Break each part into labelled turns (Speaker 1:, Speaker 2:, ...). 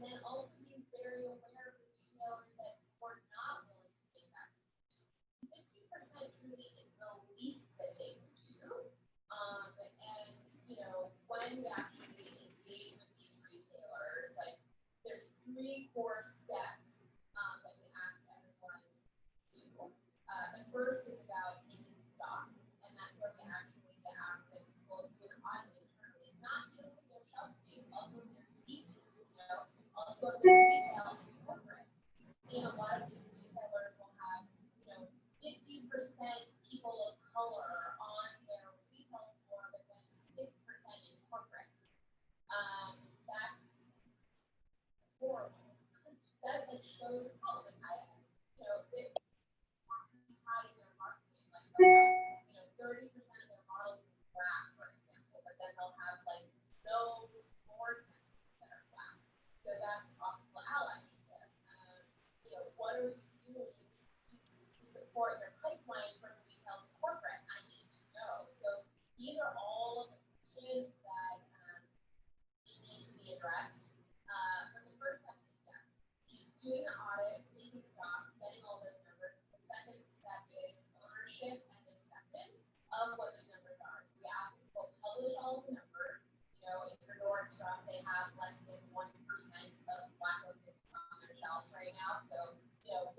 Speaker 1: then also being very aware of the retailers that were not willing to pay that. 50% truly is the least that they can do. And when we actually engage with these retailers, like there's 3 core steps that we ask everyone to do. The first is about taking stock, and that's where we actually ask the people to do an audit internally, not just in their shelf space, also in their C-suite, also in their retail and corporate. See, a lot of these retailers will have, 50% people of color on their retail floor, but then 6% in corporate. That's horrible. That shows the problem. They're high in their marketing, like they'll have, 30% of their models in black, for example, but then they'll have like no board members that are black. So that's possible allyship. What are you doing to support your pipeline from retail to corporate? I need to know. So these are all of the questions that need to be addressed. But the first step is doing the audit, taking stock, getting all those numbers. The second step is ownership and acceptance of what those numbers are. So we ask people to publish all the numbers. If your Nordstrom, they have less than 1% of black owned business on their shelves right now. So,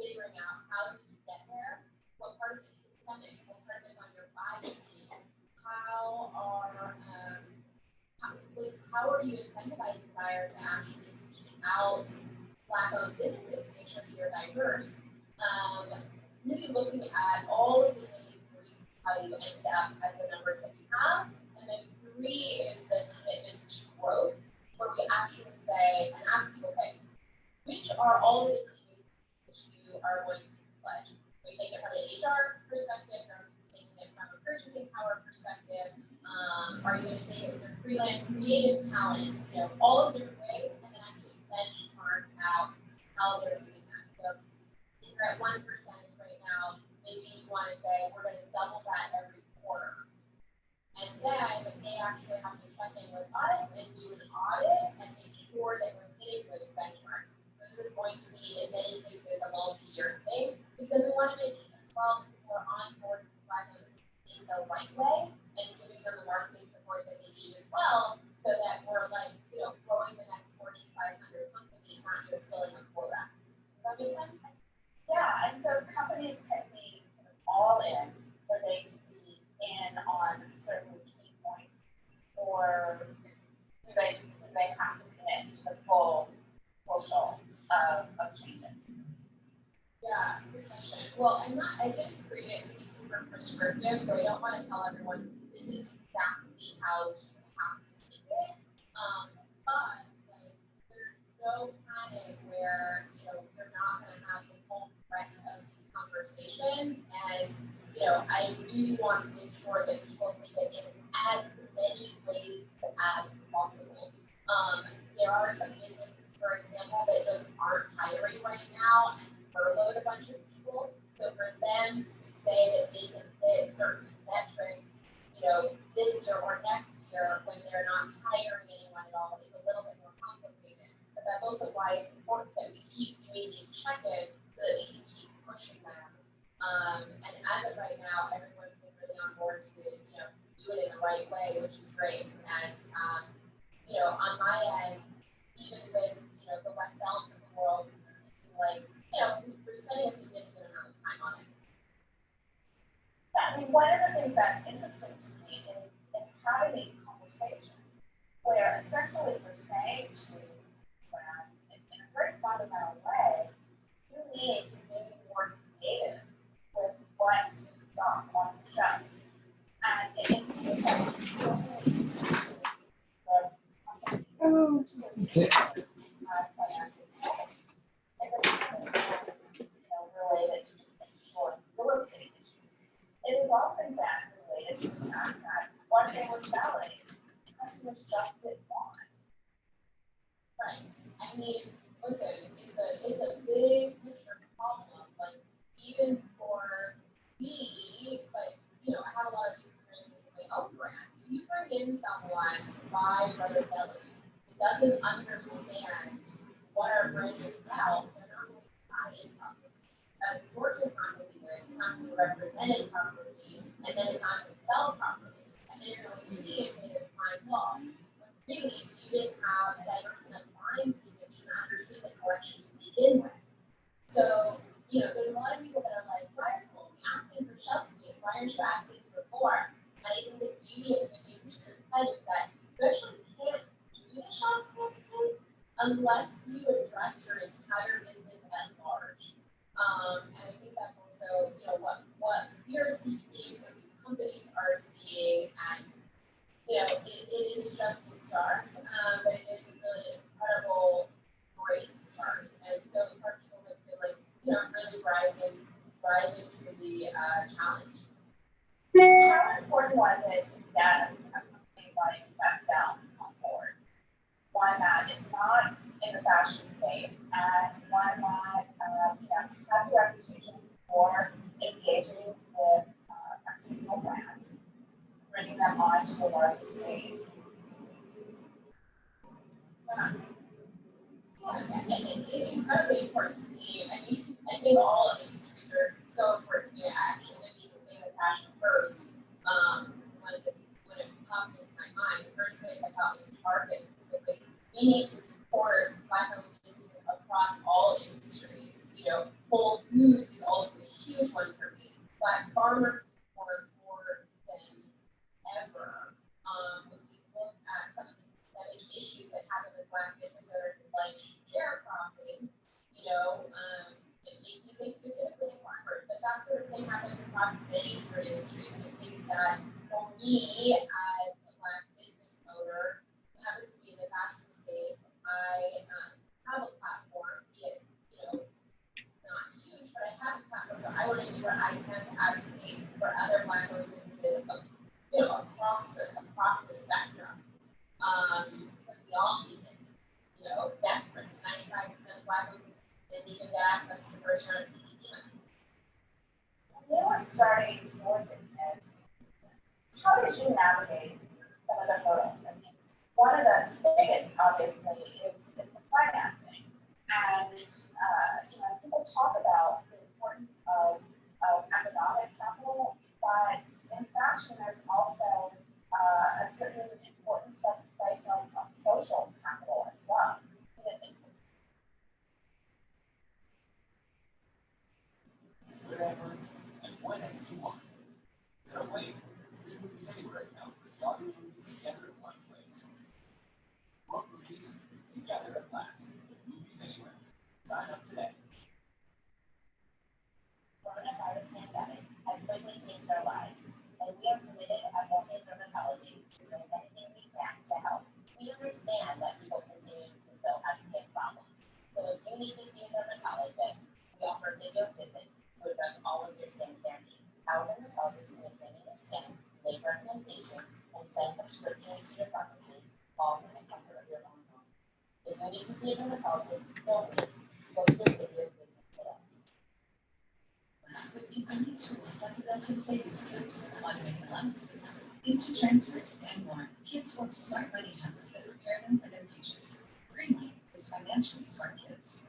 Speaker 1: figuring out how did you get there, what part of it is systemic, what part of it is on your buy team, how are you incentivizing buyers to actually seek out Black-owned businesses to make sure that you're diverse? Really looking at all of the ways how you ended up at the numbers that you have. And then 3 is the commitment to growth, where we actually say and ask you, okay, which are all the different ways which you are going to pledge? We take it from an HR perspective, or taking it from a purchasing power perspective. Are you going to take it with your freelance creative talent? All of the different ways, and then actually benchmark out how they're doing that. So if you're at 1% right now, maybe you want to say we're going to double that every quarter. And then they actually have to check in with us and do an audit and make sure that we're hitting those benchmarks. This is going to be, in many cases, a multi-year thing, because we want to make sure as well that people are on board with Black-owned in the right way and giving them the marketing support that they need as well, so that we're growing the next Fortune 500 company, not just filling a quota. Does that make sense?
Speaker 2: Yeah, and so companies can be sort of all in, but they can be in on certain key points, or do they have to commit to the full show of changes?
Speaker 1: Yeah, good question. Well, I didn't create it to be super prescriptive, so I don't want to tell everyone this is exactly how you have to take it. But there's no panic where you're not going to have the full breadth of conversations, and I really want to make sure that people take it in as many ways as possible. There are some businesses, for example, that just aren't hiring right now and furloughed a bunch of people. So for them to say that they can hit certain metrics, this year or next year when they're not hiring anyone at all is a little bit more complicated. But that's also why it's important that we keep doing these check-ins so that we can keep pushing them. And as of right now, everyone's been really on board to do it in the right way, which is great. And on my end, even with the Wexels of the world, we're spending a significant amount of time on it.
Speaker 2: I mean, one of the things that's interesting to me is having these conversations where essentially we're saying to brands in a very fundamental way, you need to be more creative with what you stock on the shelves. And it seems like related to just making sure real estate issues. It is often that related to the fact that what they were selling, customers just didn't want.
Speaker 1: Right. I mean, listen, it's a big picture problem. Even for me, I have a lot of experiences with my own brand. If you bring in someone to buy Brother Belly, it doesn't understand what our brand is about, they're not going to buy it properly. That assortment is not going to be good, it's not going to be represented properly, and then it's not going to sell properly. And then you're going to see it say it's fine law. When really, you didn't have a diverse enough buying team that even understood the collection to begin with. So, there's a lot of people that are like, why are you only asking for shelf space? Why aren't you asking for more? And I think the beauty of the 50% cut is that you actually can't do the shelf space thing unless you address your entire business at large. And I think that's also, what we are seeing, what these companies are seeing, and it is just a start, but it is a really incredible, great start. And so for people that feel like, really rising to the challenge.
Speaker 2: How important was it to get a company like Vestel on board? One that is not in the fashion space and one that has a reputation for engaging with artisanal brands, bringing them onto the larger stage.
Speaker 1: It's incredibly important to me. I think all industries are so important to me. Actually, I didn't even think of fashion first. When it popped into my mind, the first place I thought was Target. We need to support Black-owned businesses across all industries. Whole Foods is also a huge one for me. Black farmers support more than ever. When we look at some of the systemic issues that happen with Black business owners, like sharecropping, it makes me think specifically of farmers, but that sort of thing happens across many different industries. I think that for me, as a Black business owner, who happens to be in the fashion space, I have a platform, be it, it's not huge, but I have a platform, so I want to do what I can to advocate for other Black-owned businesses, across the spectrum, because we all need it, desperately. 95% of Black women didn't even get access to the first round of PPP.
Speaker 2: When you were starting your business, how did you navigate some of the hurdles? I mean, one of the biggest, obviously, is the financing. And, people talk about the importance of economic capital, but in fashion, there's also a certain importance that's placed on social capital as well.
Speaker 3: Wherever and whenever you want. So wait, do movies anywhere now. It's all your movies together in one place. Book movies together at last. The movies anywhere. Sign up today.
Speaker 4: Coronavirus pandemic has quickly changed our lives, and we are committed at Vulcan Dermatology to doing anything we can to help. We understand that people continue to still have skin problems, so if you need to see a dermatologist, we offer video visits to address all of your skincare needs. Our dermatologists can examine your skin, make recommendations, and send prescriptions to your pharmacy, all from the comfort of your own home. If you need to see a dermatologist, don't wait. Book your video visit today.
Speaker 5: With convenient tools like built-in savings accounts, automated allowances, instant transfers, and more, kids form smart money habits that prepare them for their futures. Greenlight is financially smart kids.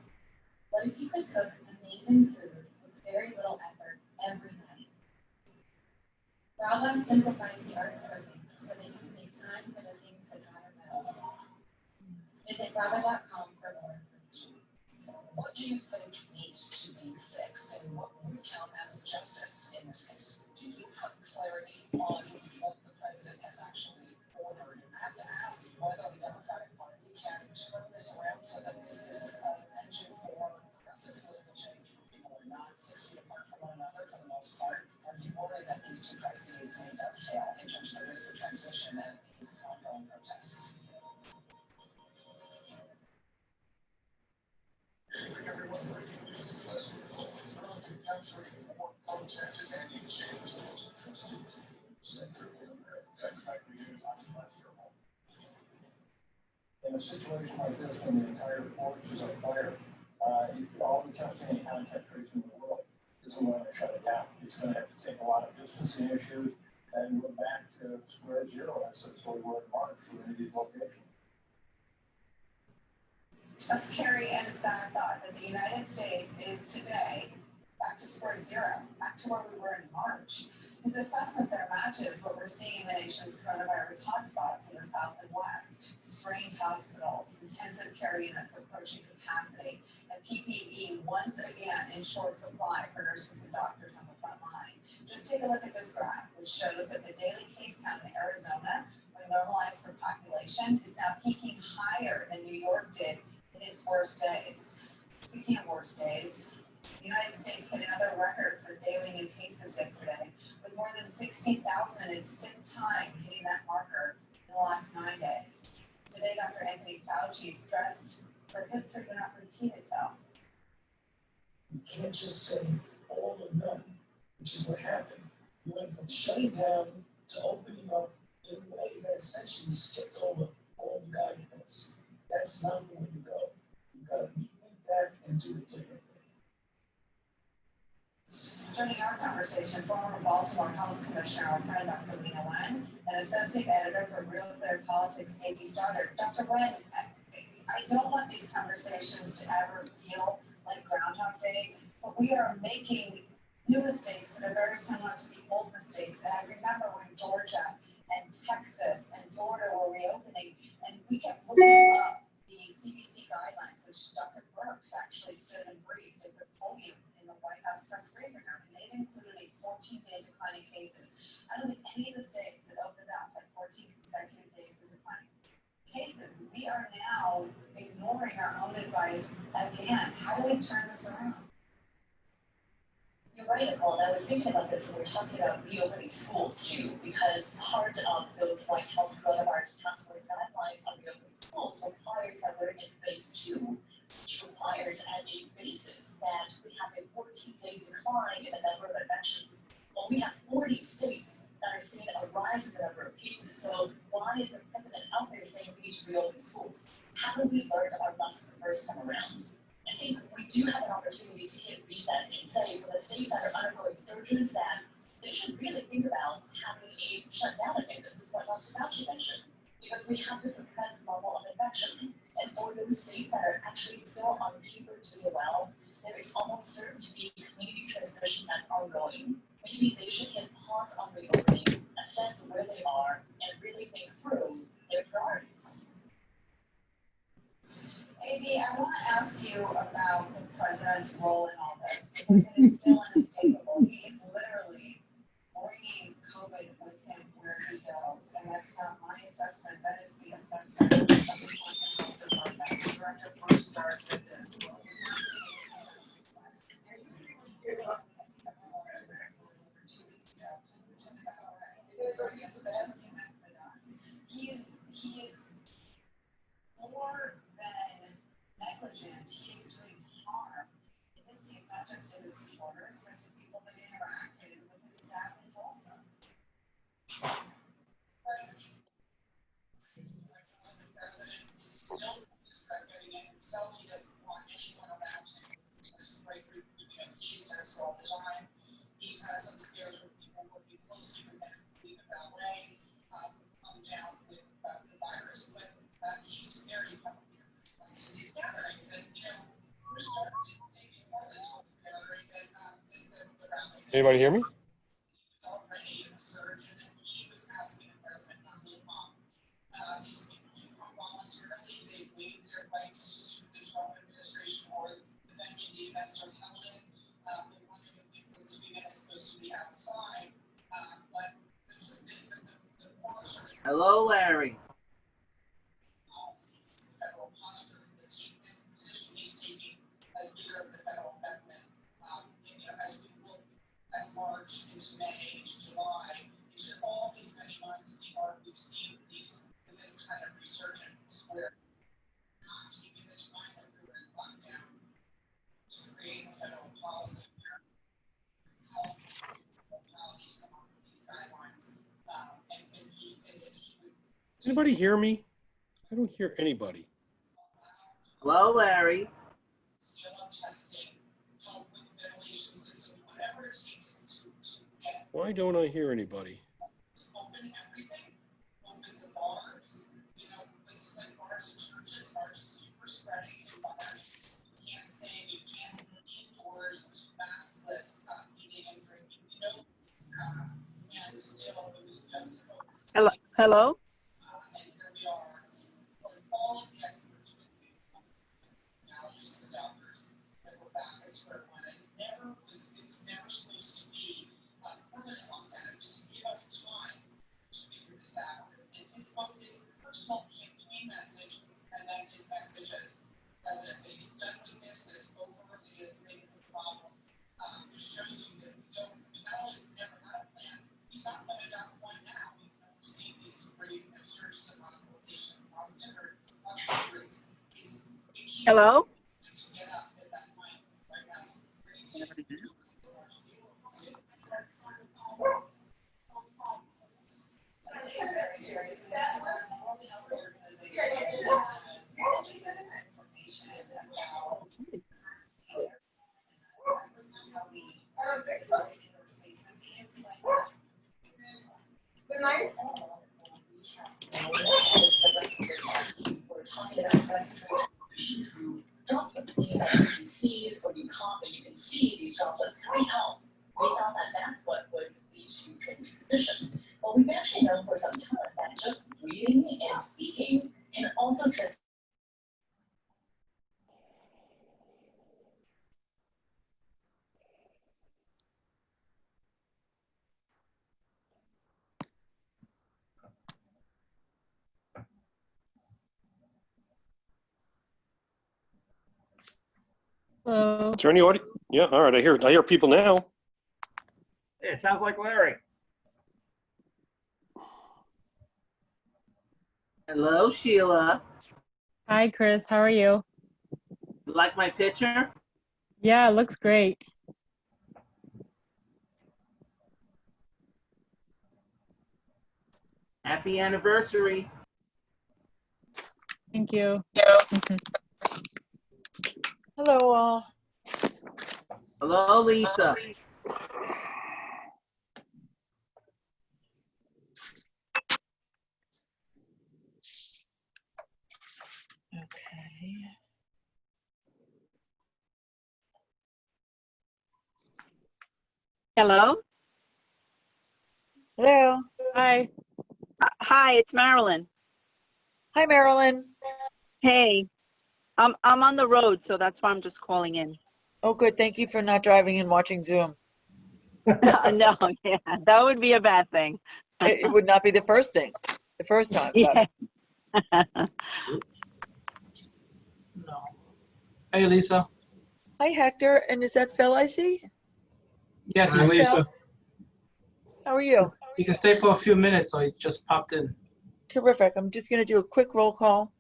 Speaker 6: What if you could cook amazing food with very little effort every night? Bravo simplifies the art of cooking so that you can make time for the things that matter most. Visit bravo.com for more information.
Speaker 5: What do you think needs to be fixed, and what would count as justice in this case? Do you have clarity on what the president has actually ordered? I have to ask whether the Democratic Party can turn this around so that this is an engine for progressive political change. People are not 6 feet apart from one another for the most part. Are you worried that these two crises may dovetail in terms of the risk of transmission and these ongoing protests?
Speaker 7: In a situation like this, when the entire force is on fire, all the testing and contact tracing in the world isn't going to shut it down. It's going to have to take a lot of distancing issues and go back to square zero, as we were in March for any of these locations.
Speaker 5: A scary and sad thought that the United States is today back to square zero, back to where we were in March. His assessment there matches what we're seeing in the nation's coronavirus hotspots in the South and West. Strained hospitals, intensive care units approaching capacity, and PPE once again in short supply for nurses and doctors on the front line. Just take a look at this graph, which shows that the daily case count in Arizona, when normalized for population, is now peaking higher than New York did in its worst days. Speaking of worst days, the United States hit another record for daily new cases yesterday, with more than 16,000, its fifth time hitting that marker in the last 9 days. Today, Dr. Anthony Fauci stressed for history to not repeat itself.
Speaker 8: You can't just say all or none, which is what happened. You went from shutting down to opening up in a way that essentially skipped over all the guidelines. That's not the way to go. You've got to rethink that and do it differently.
Speaker 5: Joining our conversation, former Baltimore Health Commissioner, our friend Dr. Lena Wen, and Associate Editor for Real Clear Politics, A.B. Stoddard. Dr. Wen, I don't want these conversations to ever feel like Groundhog Day, but we are making new mistakes that are very similar to the old mistakes. And I remember when Georgia and Texas and Florida were reopening, and we kept looking up the CDC guidelines, which Dr. Birx actually stood and briefed at the podium in the White House press briefing room, and they included a 14-day decline in cases. I don't think any of the states that opened up had 14 consecutive days of declining cases. We are now ignoring our own advice again. How do we turn this around?
Speaker 9: You're right, Nicole, and I was thinking about this when we're talking about reopening schools too, because part of those White House coronavirus task force guidelines on reopening schools requires that we're in phase 2, which requires at a basis that we have a 14-day decline in the number of infections. Well, we have 40 states that are seeing a rise in the number of cases. So why is the president out there saying we need to reopen schools? Haven't we learned our lesson the first time around? I think we do have an opportunity to hit reset and say for the states that are undergoing surges that they should really think about having a shutdown again. This is what Dr. Fauci mentioned, because we have this suppressed level of infection. And for those states that are actually still on paper doing well, there is almost certain to be community transmission that's ongoing. Maybe they should hit pause on reopening, assess where they are, and really think through their priorities.
Speaker 5: AB, I want to ask you about the president's role in all this, because it is still inescapable. He is literally bringing COVID with him where he goes, and that's not my assessment. That is the assessment of the Public Health Department. Director Bruce Starr said this. So I guess we're asking that for the dots. He is more than negligent. He is doing harm. In this case, not just to his supporters, but to people that interacted with his staff in Tulsa. Right. The president is still discrediting it himself. He doesn't want anyone around him to right through, he's tested all the time. He's had some scares where people would be closely connected with the ballet, come down with the virus, but he's very public. So these gatherings, and we're starting to see before this whole gathering that the rally.
Speaker 10: Anybody hear me?
Speaker 5: It's already a surge, and he was asking the president not to come. These people do come voluntarily. They waive their rights to the Trump administration or the venue the events are held in. The one in the Winston's event is supposed to be outside, but the truth is that the bars are.
Speaker 11: Hello, Larry.
Speaker 5: Federal posture, the position he's taking as leader of the federal government. As we look at March into May into July, into all these many months, we've seen this kind of resurgence where not keeping the time that we were in lockdown to create a federal policy where health these guidelines and that he would.
Speaker 10: Does anybody hear me? I don't hear anybody.
Speaker 11: Hello, Larry.
Speaker 5: Scale up testing, help with the ventilation system, whatever it takes to get.
Speaker 10: Why don't I hear anybody?
Speaker 5: Open everything, open the bars, places like bars and churches are super spreading, and
Speaker 1: still, it was just a focus.
Speaker 12: Hello? Hello?
Speaker 1: And here we are, putting all of the experts, allergists and doctors, that were back at square one. And it was never supposed to be a permanent lockdown. It was to give us time to figure this out. And his both his personal campaign message and then his message as president, that he's done with this, that it's over, that he doesn't think it's a problem, just shows you that we don't, I mean, not only have we never had a plan, he's not going to adopt one now. We've seen these great surges of hospitalization, positive rates. It's the key
Speaker 12: Hello?
Speaker 1: to get up at that point. Right now, it's great to
Speaker 5: It's very serious. And the World Health Organization has information about how we are indoor spaces. Can you explain that?
Speaker 1: Good night.
Speaker 9: We're talking about respiration through droplets, meaning that you can sneeze or you cough and you can see these droplets coming out. We thought that that's what would lead to transmission. Well, we've actually known for some time that just breathing and speaking can also transmit.
Speaker 10: Is there any audio? Yeah, all right, I hear people now.
Speaker 13: It sounds like Larry.
Speaker 11: Hello, Sheila.
Speaker 14: Hi, Chris. How are you?
Speaker 11: You like my picture?
Speaker 14: Yeah, it looks great.
Speaker 11: Happy anniversary.
Speaker 14: Thank you.
Speaker 15: Hello, all.
Speaker 11: Hello, Lisa.
Speaker 15: Okay.
Speaker 12: Hello?
Speaker 15: Hello.
Speaker 14: Hi.
Speaker 12: Hi, it's Marilyn.
Speaker 15: Hi, Marilyn.
Speaker 12: Hey, I'm on the road, so that's why I'm just calling in.
Speaker 15: Oh, good. Thank you for not driving and watching Zoom.
Speaker 12: No, yeah, that would be a bad thing.
Speaker 15: It would not be the first time. But
Speaker 12: Yeah.
Speaker 13: No. Hey, Lisa.
Speaker 15: hi, Hector. And is that Phil I see?
Speaker 13: Yes,
Speaker 15: Hi,
Speaker 13: it's Lisa.
Speaker 15: Phil. How are you?
Speaker 13: You can stay for a few minutes, so I just popped in.
Speaker 15: Terrific. I'm just going to do a quick roll call.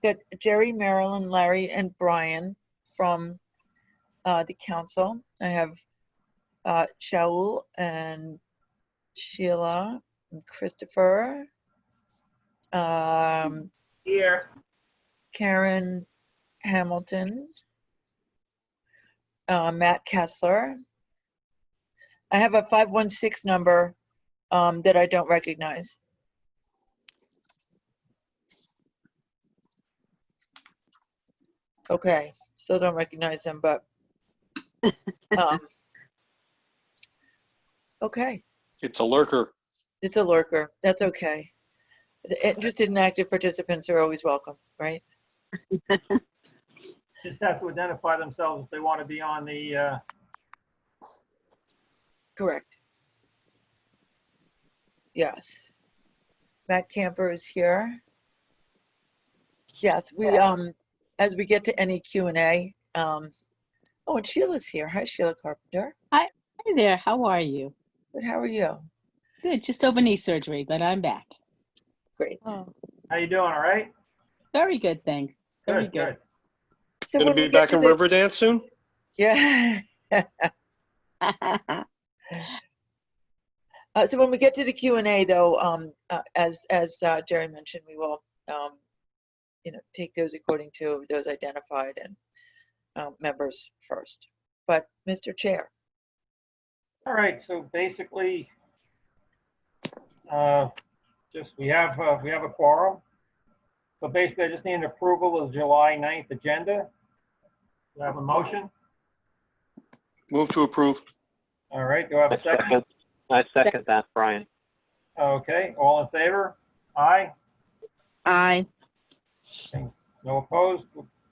Speaker 15: Got Jerry, Marilyn, Larry, and Brian from the council. I have Shaul and Sheila and Christopher,
Speaker 11: Here.
Speaker 15: Karen Hamilton, Matt Kessler. I have a 516 number that I don't recognize. Okay, still don't recognize them, but okay.
Speaker 10: It's a lurker.
Speaker 15: It's a lurker. That's okay. The interested and active participants are always welcome, right?
Speaker 13: Just have to identify themselves if they want to be on the.
Speaker 15: Correct. Yes. Matt Camper is here. Yes, we as we get to any Q&A. Oh, and Sheila's here. Hi, Sheila Carpenter.
Speaker 16: Hi there. How are you?
Speaker 15: Good. How are you?
Speaker 16: Good. Just over knee surgery, but I'm back.
Speaker 15: Great.
Speaker 16: Oh,
Speaker 13: How you doing? All right.
Speaker 16: very good. Thanks. Very good.
Speaker 15: So
Speaker 10: Gonna
Speaker 15: when we
Speaker 10: be
Speaker 15: get
Speaker 10: back
Speaker 15: to
Speaker 10: in
Speaker 15: the,
Speaker 10: Riverdance soon?
Speaker 15: yeah. So when we get to the Q&A, though, as Jerry mentioned, we will take those according to those identified and members first. But Mr. Chair.
Speaker 13: All right. So basically, just we have a quorum. So basically, I just need an approval of July 9th agenda. Do I have a motion?
Speaker 10: Move to approve.
Speaker 13: All right. Do I have a second?
Speaker 17: I second that, Brian.
Speaker 13: Okay, all in favor? Aye?
Speaker 12: Aye.
Speaker 13: Okay, no opposed?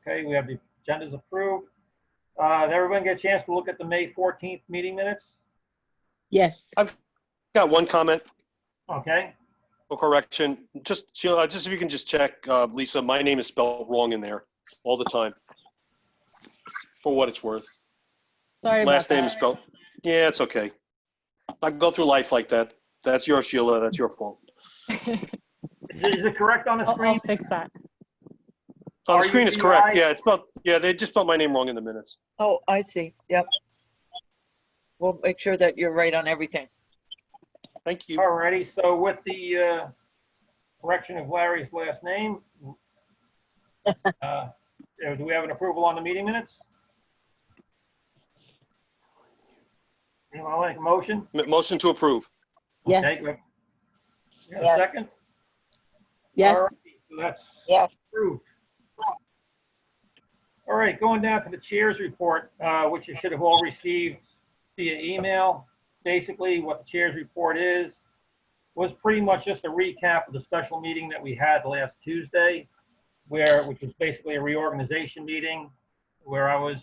Speaker 13: Okay, we have the agendas approved. Did everyone get a chance to look at the May 14th meeting minutes?
Speaker 16: Yes.
Speaker 10: I've got one comment
Speaker 13: Okay,
Speaker 10: or correction. Just if you can just check, Lisa, my name is spelled wrong in there all the time. For what it's worth.
Speaker 14: Sorry
Speaker 10: Last
Speaker 14: about
Speaker 10: name
Speaker 14: that.
Speaker 10: is spelled. Yeah, it's okay. I go through life like that. That's your Sheila. That's your fault.
Speaker 13: is it correct on the
Speaker 14: I'll
Speaker 13: screen?
Speaker 14: fix that.
Speaker 10: On the screen, it's correct.
Speaker 13: RUBI?
Speaker 10: Yeah, it's spelled. Yeah, they just spelled my name wrong in the minutes.
Speaker 15: Oh, I see. Yep. We'll make sure that you're right on everything.
Speaker 10: Thank you.
Speaker 13: Alrighty, so with the correction of Larry's last name, do we have an approval on the meeting minutes? Anyone want to make a motion?
Speaker 10: Motion to approve.
Speaker 16: Yes.
Speaker 13: Okay, we have a second?
Speaker 16: Yes.
Speaker 13: All right, so that's approved. All right, going down to the chair's report, which you should have all received via email. Basically, what the chair's report was pretty much just a recap of the special meeting that we had last Tuesday, which was basically a reorganization meeting where I was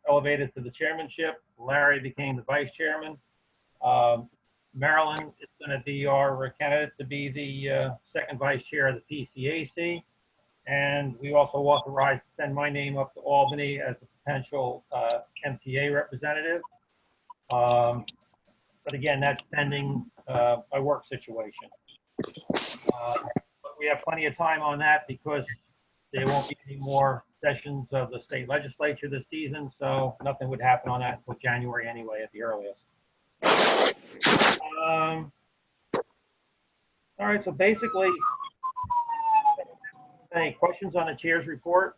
Speaker 13: elevated to the chairmanship. Larry became the vice chairman. Marilyn is going to be our candidate to be the second vice chair of the PCAC. And we also authorized to send my name up to Albany as a potential MTA representative. But again, that's pending my work situation. But we have plenty of time on that because there won't be any more sessions of the state legislature this season, so nothing would happen on that until January anyway at the earliest. All right, so basically, any questions on the chair's report?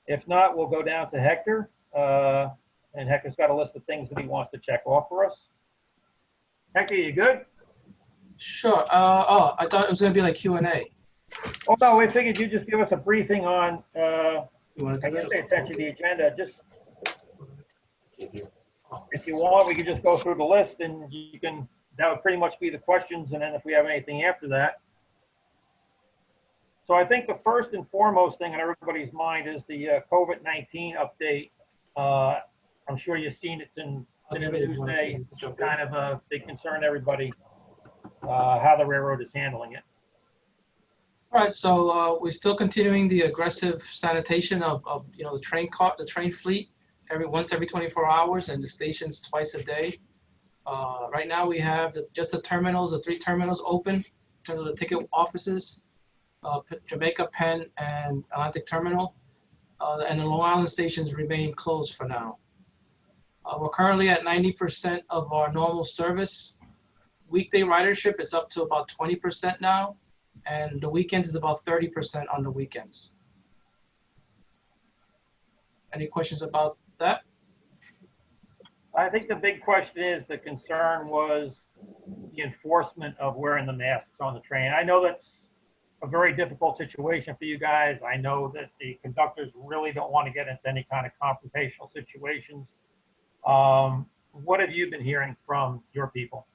Speaker 13: If not, we'll go down to Hector. And Hector's got a list of things that he wants to check off for us. Hector, you good?
Speaker 18: Sure. Oh, I thought it was going to be like Q&A.
Speaker 13: Oh, no, we figured you'd just give us a briefing on,
Speaker 18: You want to
Speaker 13: I
Speaker 18: do
Speaker 13: guess
Speaker 18: that?
Speaker 13: they sent you the agenda. Just, if you want, we could just go through the list and you can, that would pretty much be the questions. And then if we have anything after that. So I think the first and foremost thing on everybody's mind is the COVID-19 update. I'm sure you've seen it in the news today. It's kind of a big concern to everybody, how the railroad is handling it.
Speaker 18: All right, so we're still continuing the aggressive sanitation of the train fleet once every 24 hours and the stations twice a day. Right now we have just the terminals, the 3 terminals open in terms of the ticket offices, Jamaica, Penn, and Atlantic Terminal, and the Long Island stations remain closed for now. We're currently at 90% of our normal service. Weekday ridership is up to about 20% now, and the weekends is about 30% on the weekends. Any questions about that?
Speaker 13: I think the big question is, the concern was the enforcement of wearing the masks on the train. I know that's a very difficult situation for you guys. I know that the conductors really don't want to get into any kind of confrontational situations. What have you been hearing from your people?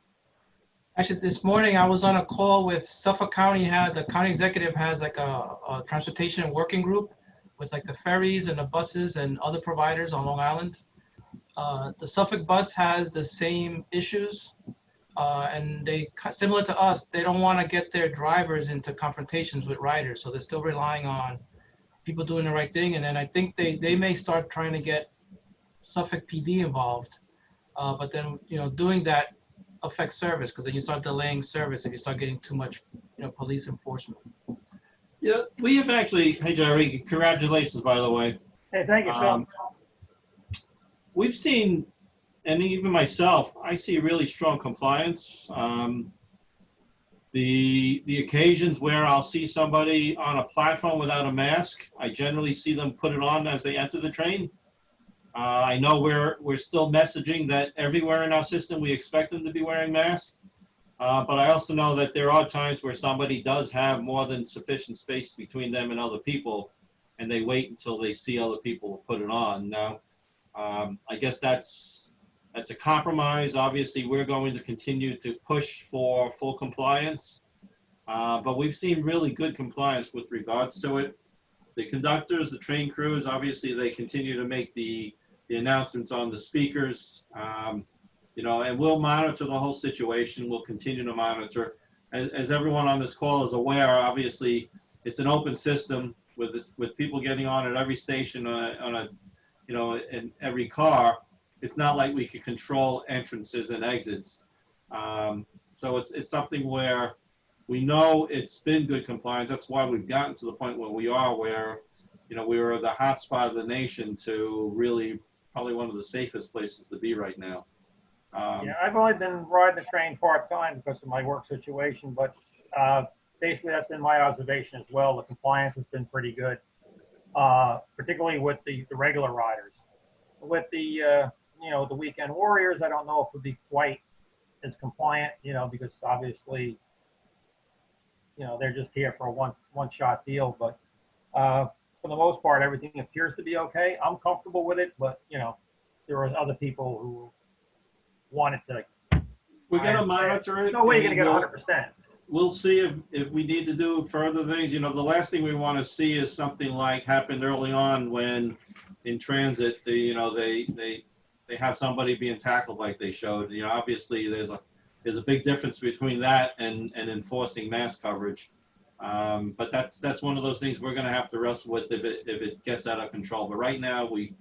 Speaker 18: Actually, this morning I was on a call with Suffolk County. The county executive has like a transportation working group with like the ferries and the buses and other providers on Long Island. The Suffolk bus has the same issues, and they, similar to us, they don't want to get their drivers into confrontations with riders, so they're still relying on people doing the right thing. And then I think they may start trying to get Suffolk PD involved, but then doing that affects service, because then you start delaying service if you start getting too much police enforcement.
Speaker 19: Yeah, we have actually, hey Jerry, congratulations by the way.
Speaker 13: Hey, thank you, Phil.
Speaker 19: We've seen, and even myself, I see really strong compliance. The occasions where I'll see somebody on a platform without a mask, I generally see them put it on as they enter the train. I know we're still messaging that everywhere in our system we expect them to be wearing masks, but I also know that there are times where somebody does have more than sufficient space between them and other people, and they wait until they see other people put it on. Now, I guess that's That's a compromise. Obviously, we're going to continue to push for full compliance, but we've seen really good compliance with regards to it. The conductors, the train crews, obviously they continue to make the announcements on the speakers, you know, and we'll monitor the whole situation. We'll continue to monitor. As everyone on this call is aware, obviously it's an open system with people getting on at every station on a you know, in every car. It's not like we could control entrances and exits. So it's something where we know it's been good compliance. That's why we've gotten to the point where we are, where, you know, we were the hot spot of the nation to really probably one of the safest places to be right now.
Speaker 13: Yeah, I've only been riding the train part-time because of my work situation, but basically that's been my observation as well. The compliance has been pretty good, particularly with the regular riders. With the, you know, the weekend warriors, I don't know if it would be quite as compliant, you know, because obviously, you know, they're just here for a one-shot deal, but for the most part, everything appears to be okay. I'm comfortable with it, but, you know, there are other people who wanted to.
Speaker 19: We're going to monitor it.
Speaker 13: No way you're going to get 100%.
Speaker 19: We'll see if we need to do further things. You know, the last thing we want to see is something like happened early on when in transit, you know, they have somebody being tackled like they showed. You know, obviously there's a big difference between that and enforcing mask coverage. But that's one of those things we're going to have to wrestle with if it gets out of control. But right now we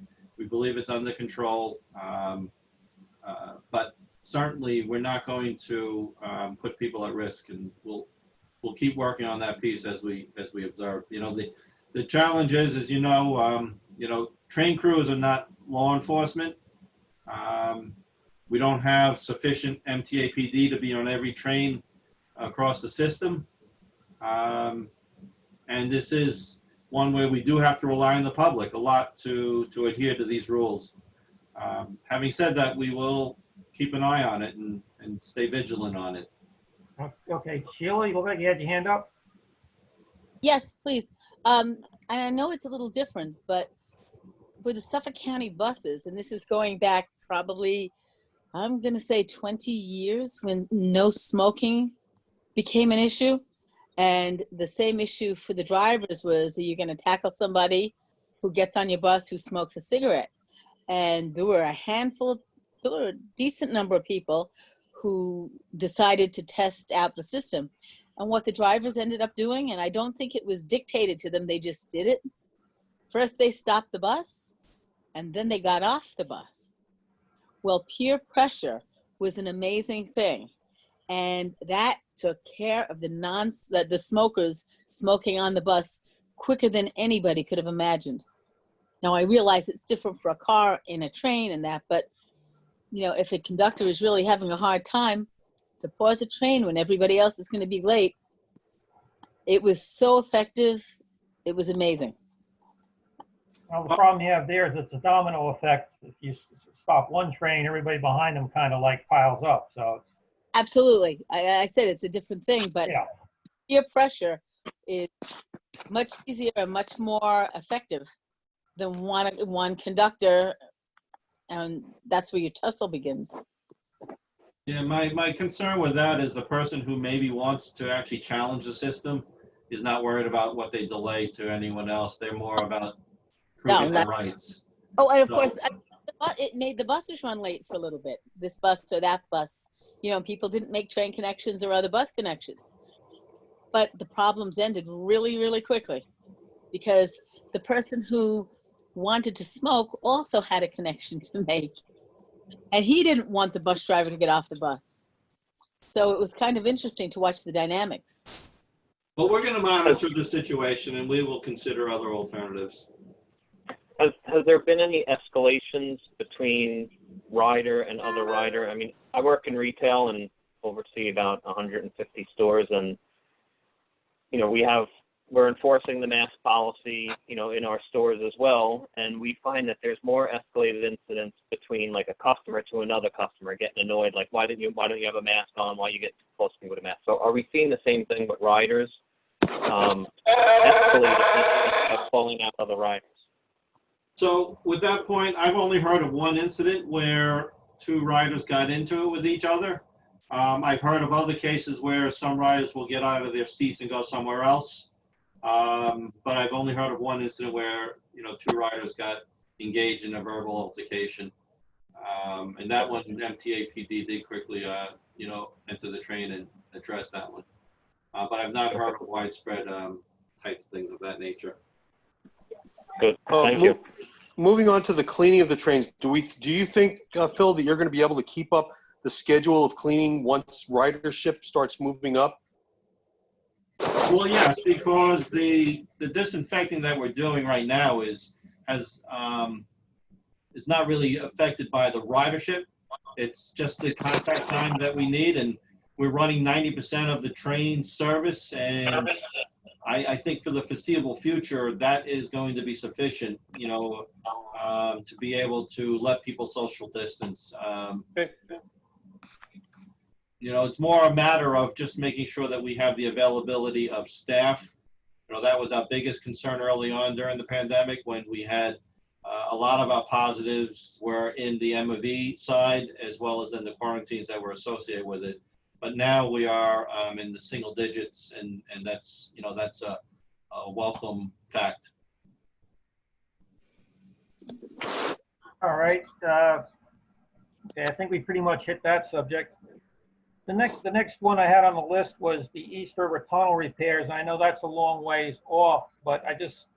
Speaker 19: believe it's under control. But certainly we're not going to put people at risk, and we'll keep working on that piece as we observe. You know, the challenge is, as you know, train crews are not law enforcement. We don't have sufficient MTAPD to be on every train across the system. And this is one where we do have to rely on the public a lot to adhere to these rules. Having said that, we will keep an eye on it and stay vigilant on it.
Speaker 13: Okay, Sheila, you look like you had your hand up.
Speaker 16: Yes, please. And I know it's a little different, but for the Suffolk County buses, and this is going back probably, I'm going to say 20 years, when no smoking became an issue. And the same issue for the drivers was, are you going to tackle somebody who gets on your bus who smokes a cigarette? And there were a decent number of people who decided to test out the system. And what the drivers ended up doing, and I don't think it was dictated to them, they just did it. First, they stopped the bus, and then they got off the bus. Well, peer pressure was an amazing thing. And that took care of the smokers smoking on the bus quicker than anybody could have imagined. Now, I realize it's different for a car and a train and that, but you know, if a conductor is really having a hard time to pause a train when everybody else is going to be late, it was so effective. It was amazing.
Speaker 13: Well, the problem you have there is it's a domino effect. If you stop one train, everybody behind them kind of like piles up. So
Speaker 16: absolutely, I said it's a different thing, but yeah, peer pressure is much easier and much more effective than one conductor, and that's where your tussle begins.
Speaker 19: Yeah, my concern with that is the person who maybe wants to actually challenge the system is not worried about what they delay to anyone else. They're more about proving their rights.
Speaker 16: Oh, and of course, it made the buses run late for a little bit, this bus or that bus. You know, people didn't make train connections or other bus connections. But the problems ended really, really quickly because the person who wanted to smoke also had a connection to make. And he didn't want the bus driver to get off the bus. So it was kind of interesting to watch the dynamics.
Speaker 19: But we're going to monitor the situation, and we will consider other alternatives.
Speaker 17: Has there been any escalations between rider and other rider? I mean, I work in retail and oversee about 150 stores, and you know, we're enforcing the mask policy, you know, in our stores as well, and we find that there's more escalated incidents between like a customer to another customer getting annoyed, like why don't you have a mask on? Why you get too close to me with a mask? So are we seeing the same thing with riders escalating, falling out of the riders?
Speaker 19: So with that point, I've only heard of one incident where two riders got into it with each other. I've heard of other cases where some riders will get out of their seats and go somewhere else. But I've only heard of one incident where, two riders got engaged in a verbal altercation. And that one, MTA PD did quickly, enter the train and address that one. But I've not heard of widespread types of things of that nature.
Speaker 17: Good, thank you.
Speaker 10: Moving on to the cleaning of the trains, do you think, Phil, that you're going to be able to keep up the schedule of cleaning once ridership starts moving up?
Speaker 19: Well, yes, because the disinfecting that we're doing right now is not really affected by the ridership. It's just the contact time that we need, and we're running 90% of the train service, and I think for the foreseeable future that is going to be sufficient, to be able to let people social distance. It's more a matter of just making sure that we have the availability of staff. That was our biggest concern early on during the pandemic, when we had a lot of our positives were in the MOV side as well as in the quarantines that were associated with it. But now we are in the single digits, and that's a welcome fact.
Speaker 13: All right. Okay, I think we pretty much hit that subject. The next one I had on the list was the East River Tunnel repairs. I know that's a long ways off, but I just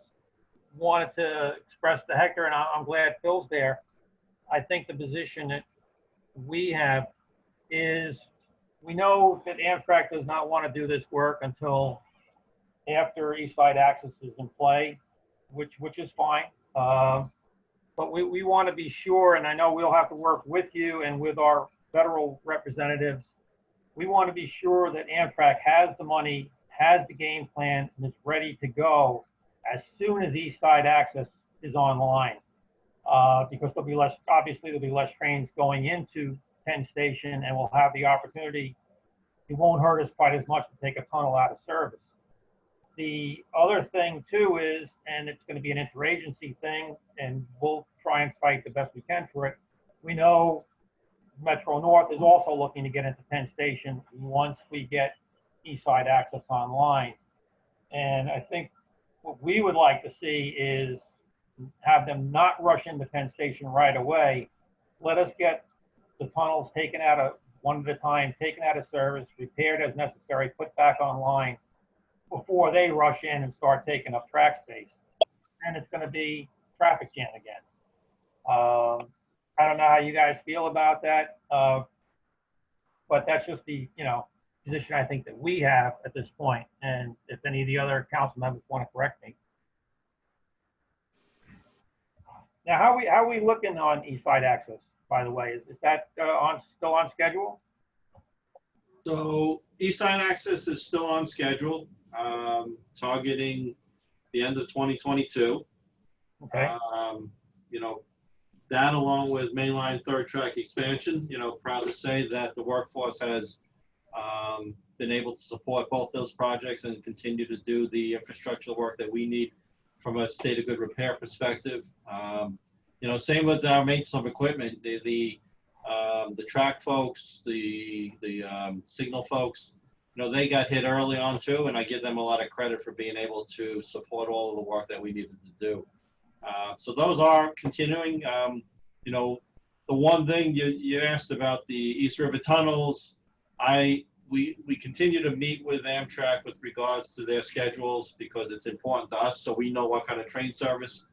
Speaker 13: wanted to express to Hector, and I'm glad Phil's there. I think the position that we have is, we know that Amtrak does not want to do this work until after East Side Access is in play, which is fine. But we want to be sure, and I know we'll have to work with you and with our federal representatives. We want to be sure that Amtrak has the money, has the game plan, and is ready to go as soon as East Side Access is online. Because obviously there'll be less trains going into Penn Station, and we'll have the opportunity. It won't hurt us quite as much to take a tunnel out of service. The other thing too is, and it's going to be an interagency thing, and we'll try and fight the best we can for it. We know Metro North is also looking to get into Penn Station once we get East Side Access online. And I think what we would like to see is have them not rush into Penn Station right away. Let us get the tunnels taken out of one at a time, taken out of service, repaired as necessary, put back online before they rush in and start taking up track space. And it's going to be traffic jam again. I don't know how you guys feel about that, but that's just the position I think that we have at this point. And if any of the other council members want to correct me. Now, how are we looking on East Side Access, by the way? Is that still on schedule?
Speaker 19: So East Side Access is still on schedule, targeting the end of 2022.
Speaker 13: Okay.
Speaker 19: That along with mainline third track expansion, proud to say that the workforce has been able to support both those projects and continue to do the infrastructural work that we need from a state of good repair perspective. Same with our maintenance of equipment. The track folks, the signal folks, they got hit early on too, and I give them a lot of credit for being able to support all of the work that we needed to do. So those are continuing. The one thing you asked about the East River tunnels, we continue to meet with Amtrak with regards to their schedules, because it's important to us, so we know what kind of train service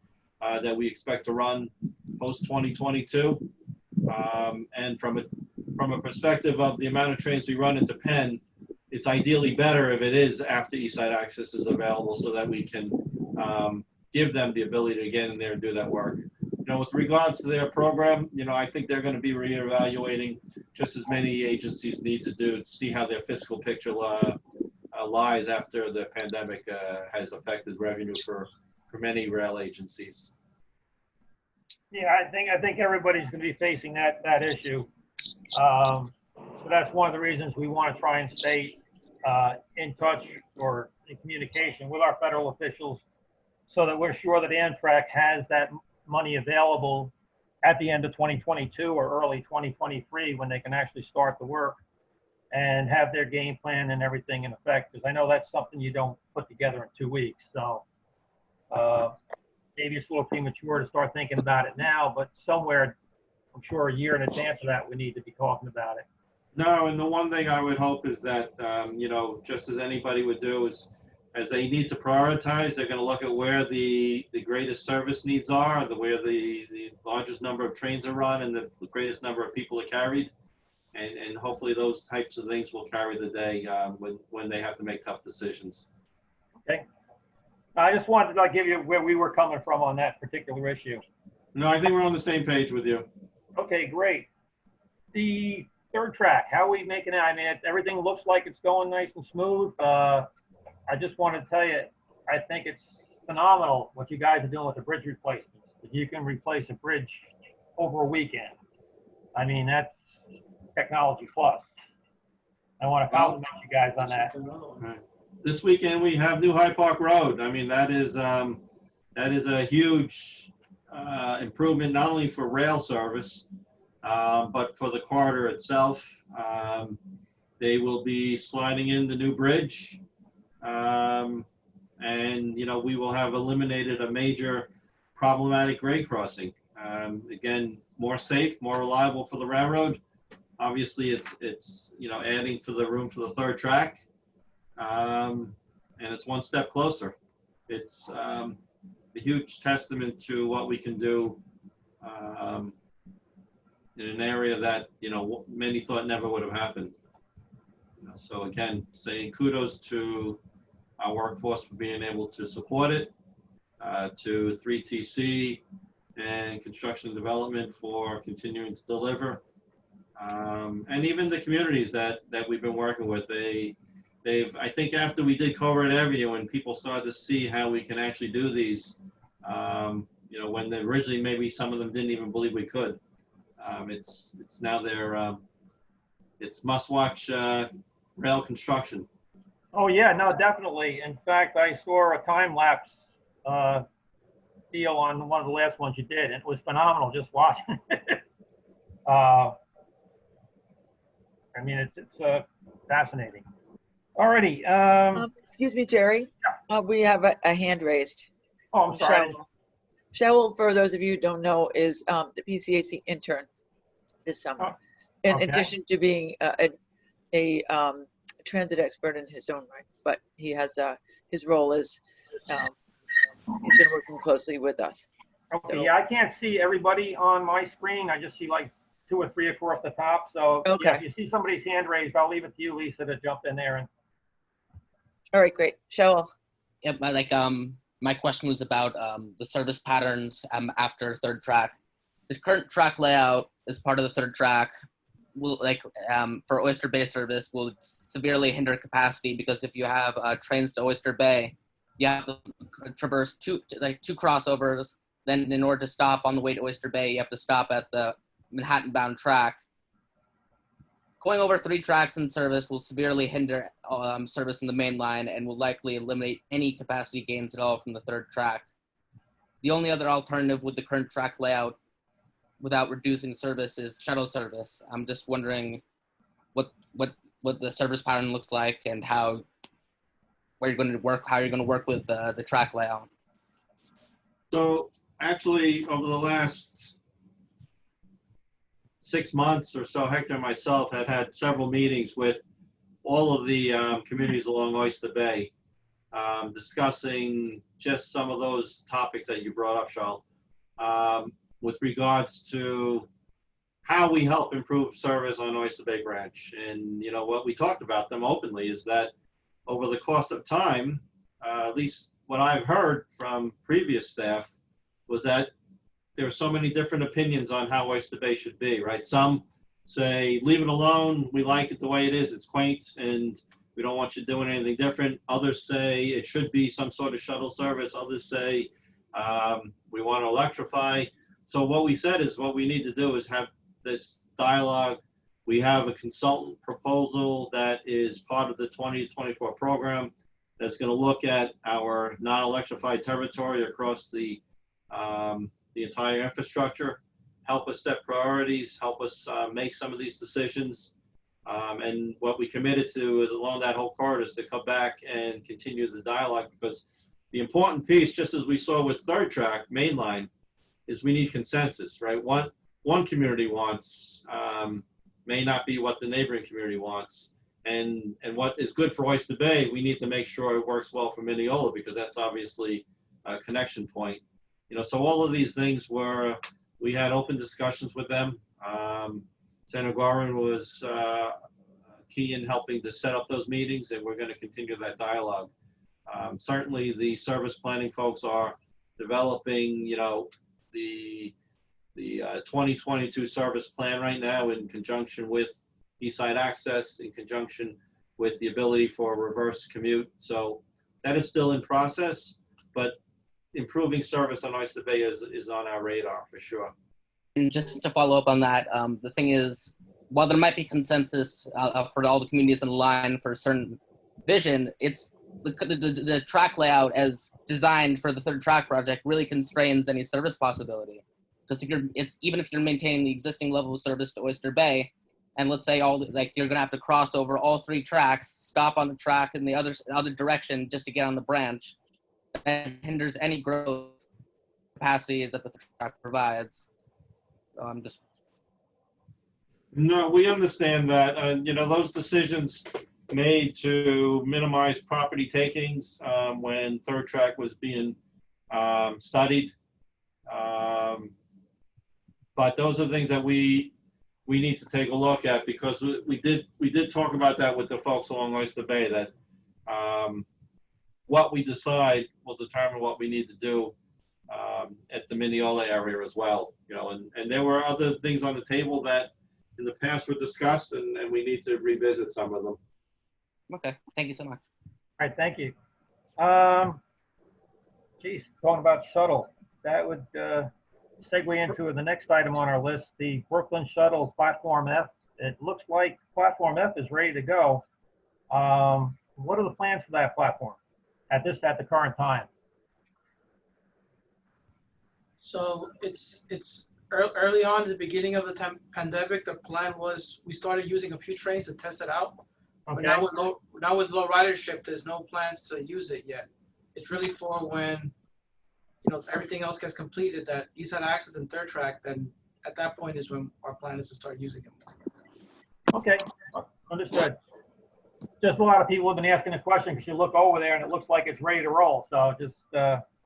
Speaker 19: that we expect to run post 2022. And from a perspective of the amount of trains we run into Penn, it's ideally better if it is after East Side Access is available, so that we can give them the ability to get in there and do that work. With regards to their program, I think they're going to be reevaluating, just as many agencies need to do, to see how their fiscal picture lies after the pandemic has affected revenue for many rail agencies.
Speaker 13: Yeah, I think everybody's going to be facing that issue. So that's one of the reasons we want to try and stay in touch or in communication with our federal officials, so that we're sure that Amtrak has that money available at the end of 2022 or early 2023 when they can actually start the work and have their game plan and everything in effect. Because I know that's something you don't put together in 2 weeks. So maybe it's a little premature to start thinking about it now, but somewhere, I'm sure a year in advance of that, we need to be talking about it.
Speaker 19: No, and the one thing I would hope is that, just as anybody would do, is as they need to prioritize, they're going to look at where the greatest service needs are, where the largest number of trains are run and the greatest number of people are carried. And hopefully those types of things will carry the day when they have to make tough decisions.
Speaker 13: Okay. I just wanted to give you where we were coming from on that particular issue.
Speaker 19: No, I think we're on the same page with you.
Speaker 13: Okay, great. The third track, how are we making it? I mean, everything looks like it's going nice and smooth. I just want to tell you, I think it's phenomenal what you guys are doing with the bridge replacements. If you can replace a bridge over a weekend, I mean, that's technology plus. I want to compliment you guys on that.
Speaker 19: This weekend we have New Hyde Park Road. I mean, that is a huge improvement, not only for rail service, but for the corridor itself. They will be sliding in the new bridge. And, we will have eliminated a major problematic grade crossing. Again, more safe, more reliable for the railroad. Obviously, it's adding for the room for the third track. And it's one step closer. It's a huge testament to what we can do in an area that, many thought never would have happened. So again, saying kudos to our workforce for being able to support it, to 3TC and Construction and Development for continuing to deliver, and even the communities that we've been working with. I think after we did Covert Avenue and people started to see how we can actually do these, when originally maybe some of them didn't even believe we could. It's now it's must-watch rail construction.
Speaker 13: Oh yeah, no, definitely. In fact, I saw a time-lapse deal on one of the last ones you did, and it was phenomenal just watching it. I mean, it's fascinating. Alrighty.
Speaker 15: Excuse me, Jerry. We have a hand raised.
Speaker 13: Oh, I'm sorry.
Speaker 15: Cheryl, for those of you who don't know, is the PCAC intern this summer. In addition to being a transit expert in his own right, but he has his role is he's been working closely with us.
Speaker 13: Okay,
Speaker 15: So,
Speaker 13: yeah, I can't see everybody on my screen. I just see like 2 or 3 across the top. So
Speaker 15: okay.
Speaker 13: Yeah, if you see somebody's hand raised, I'll leave it to you, Lisa, to jump in there. And
Speaker 15: all right, great. Cheryl.
Speaker 20: Yep, my question was about the service patterns after third track. The current track layout as part of the third track will, for Oyster Bay service, will severely hinder capacity, because if you have trains to Oyster Bay, you have to traverse two crossovers. Then in order to stop on the way to Oyster Bay, you have to stop at the Manhattan-bound track. Going over 3 tracks in service will severely hinder service in the main line and will likely eliminate any capacity gains at all from the third track. The only other alternative with the current track layout without reducing service is shuttle service. I'm just wondering what the service pattern looks like and how you're going to work with the track layout.
Speaker 19: So actually, over the last 6 months or so, Hector and myself have had several meetings with all of the communities along Oyster Bay, discussing just some of those topics that you brought up, Charles, with regards to how we help improve service on Oyster Bay Branch. And, what we talked about them openly is that over the course of time, at least what I've heard from previous staff, was that there are so many different opinions on how Oyster Bay should be, right? Some say, leave it alone, we like it the way it is, it's quaint, and we don't want you doing anything different. Others say it should be some sort of shuttle service. Others say we want to electrify. So what we said is what we need to do is have this dialogue. We have a consultant proposal that is part of the 2024 program that's going to look at our non-electrified territory across the entire infrastructure help us set priorities, help us make some of these decisions. And what we committed to along that whole corridor is to come back and continue the dialogue, because the important piece, just as we saw with third track, mainline, is we need consensus, right? One community wants may not be what the neighboring community wants. And what is good for Oyster Bay, we need to make sure it works well for Mineola, because that's obviously a connection point. You know, so all of these things we had open discussions with them. Senator Gorin was key in helping to set up those meetings, and we're going to continue that dialogue. Certainly, the service planning folks are developing, you know, the 2022 service plan right now in conjunction with Eastside Access, in conjunction with the ability for reverse commute. So that is still in process, but improving service on Oyster Bay is on our radar for sure.
Speaker 20: And just to follow up on that, the thing is, while there might be consensus for all the communities in line for a certain vision, it's the track layout as designed for the third track project really constrains any service possibility. Because even if you're maintaining the existing level of service to Oyster Bay, and let's say you're gonna have to cross over all 3 tracks, stop on the track in the other direction just to get on the branch, that hinders any growth capacity that the track provides. So
Speaker 19: No, we understand that. You know, those decisions made to minimize property takings when third track was being studied. But those are things that we need to take a look at, because we did talk about that with the folks along Oyster Bay, that what we decide will determine what we need to do at the Mineola area as well. You know, and there were other things on the table that in the past were discussed, and we need to revisit some of them.
Speaker 20: Okay, thank you so much.
Speaker 13: All right, thank you. Geez, talking about shuttle, that would segue into the next item on our list, the Brooklyn Shuttle Platform F. It looks like Platform F is ready to go. What are the plans for that platform at the current time?
Speaker 18: So it's early on at the beginning of the pandemic. The plan was we started using a few trains to test it out.
Speaker 13: Okay.
Speaker 18: But now with low ridership, there's no plans to use it yet. It's really for when, you know, everything else gets completed, that Eastside Access and third track, then at that point is when our plan is to start using it.
Speaker 13: Okay, understood. Just a lot of people have been asking the question because you look over there and it looks like it's ready to roll. So just.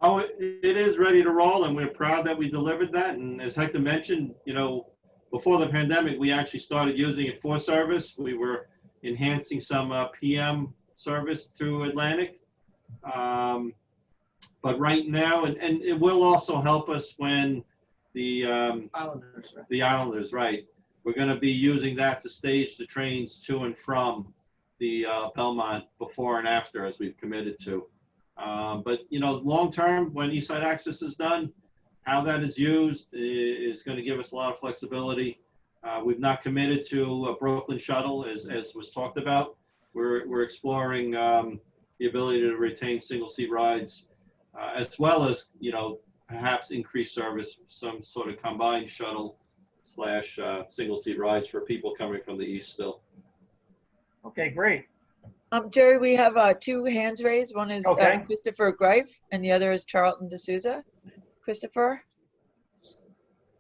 Speaker 19: Oh, it is ready to roll, and we're proud that we delivered that. And as Hector mentioned, you know, before the pandemic, we actually started using it for service. We were enhancing some PM service through Atlantic. But right now, and it will also help us when the Islanders, right. We're going to be using that to stage the trains to and from the Belmont before and after, as we've committed to. But, you know, long term, when Eastside Access is done, how that is used is going to give us a lot of flexibility. We've not committed to a Brooklyn shuttle, as was talked about. We're exploring the ability to retain single-seat rides, as well as, you know, perhaps increase service, some sort of combined shuttle / single-seat rides for people coming from the east still.
Speaker 13: Okay, great.
Speaker 15: Jerry, we have 2 hands raised. One is Christopher Greif, and the other is Charlton D'Souza. Christopher?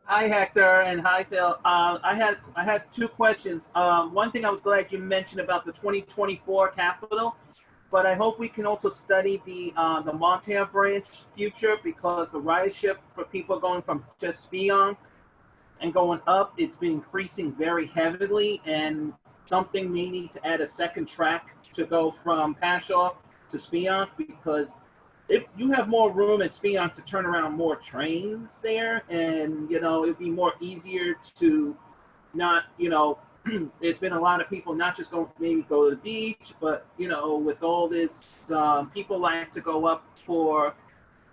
Speaker 11: Hi, Hector, and hi, Phil. I had 2 questions. One thing I was glad you mentioned about the 2024 capital, but I hope we can also study the Montana branch future, because the ridership for people going from just Spionk and going up, it's been increasing very heavily, and something may need to add a second track to go from Pashaw to Spionk, because if you have more room at Spionk to turn around more trains there, and, you know, it'd be more easier to not, you know, there's been a lot of people not just maybe go to the beach, but, you know, with all this, people like to go up for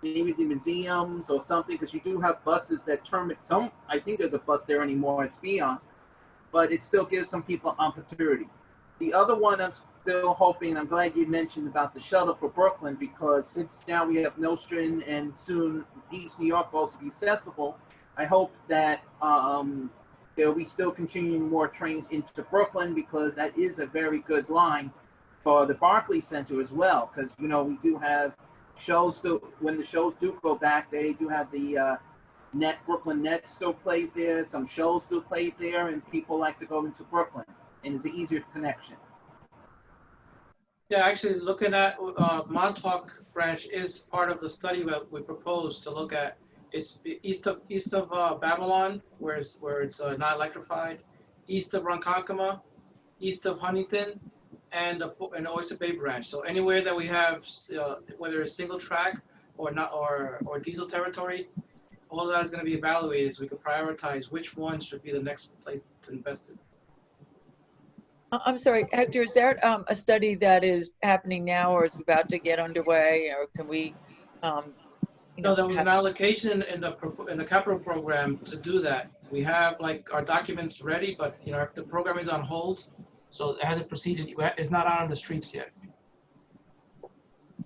Speaker 11: maybe the museums or something, because you do have buses that I think there's a bus there anymore at Spionk, but it still gives some people opportunity. The other one I'm still hoping, I'm glad you mentioned about the shuttle for Brooklyn, because since now we have Nostrand and soon East New York will also be accessible, I hope that there'll be still continuing more trains into Brooklyn, because that is a very good line for the Barclays Center as well. Because we do have shows still. When the shows do go back, they do have the Brooklyn Nets still plays there. Some shows still played there, and people like to go into Brooklyn, and it's an easier connection.
Speaker 18: Yeah, actually, looking at Montauk branch is part of the study that we proposed to look at. It's east of Babylon, where it's not electrified, east of Ronkonkoma, east of Huntington, and the Oyster Bay branch. So anywhere that we have, whether it's single track or not, or diesel territory, all of that is going to be evaluated, so we can prioritize which one should be the next place to invest in.
Speaker 15: I'm sorry, Hector, is there a study that is happening now or is about to get underway, or can we,
Speaker 18: No, there was an allocation in the capital program to do that. We have like our documents ready, but the program is on hold, so it hasn't proceeded. It's not out on the streets yet.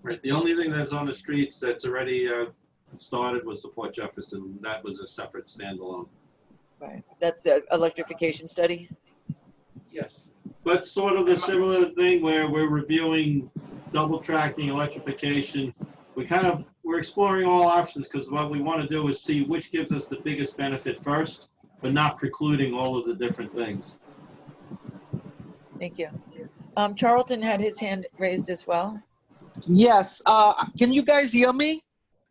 Speaker 19: Right. The only thing that's on the streets that's already started was the Port Jefferson. That was a separate standalone.
Speaker 15: Right. That's an electrification study?
Speaker 18: Yes.
Speaker 19: But sort of the similar thing where we're reviewing double tracking, electrification. We're exploring all options, because what we want to do is see which gives us the biggest benefit first, but not precluding all of the different things.
Speaker 15: Thank you. Charlton had his hand raised as well.
Speaker 21: Yes. Can you guys hear me?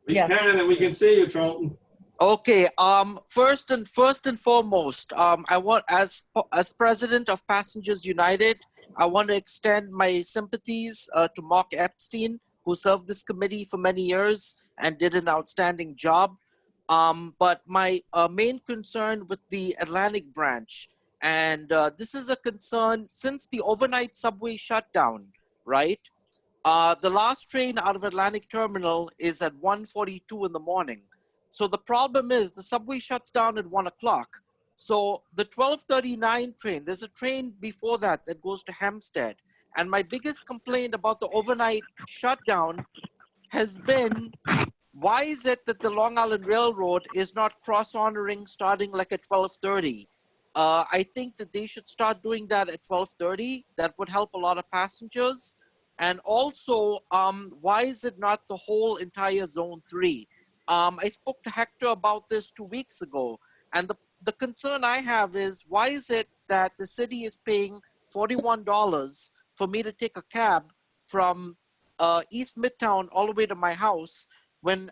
Speaker 19: We can, and we can see you, Charlton.
Speaker 21: Okay. First and foremost, I want, as president of Passengers United, I want to extend my sympathies to Mark Epstein, who served this committee for many years and did an outstanding job. But my main concern with the Atlantic branch, and this is a concern since the overnight subway shutdown, right? The last train out of Atlantic Terminal is at 1:42 in the morning. So the problem is the subway shuts down at 1 o'clock. So the 12:39 train, there's a train before that that goes to Hampstead. And my biggest complaint about the overnight shutdown has been, why is it that the Long Island Railroad is not cross-honoring starting like at 12:30? I think that they should start doing that at 12:30. That would help a lot of passengers. And also, why is it not the whole entire Zone 3? I spoke to Hector about this 2 weeks ago. And the concern I have is, why is it that the city is paying $41 for me to take a cab from East Midtown all the way to my house, when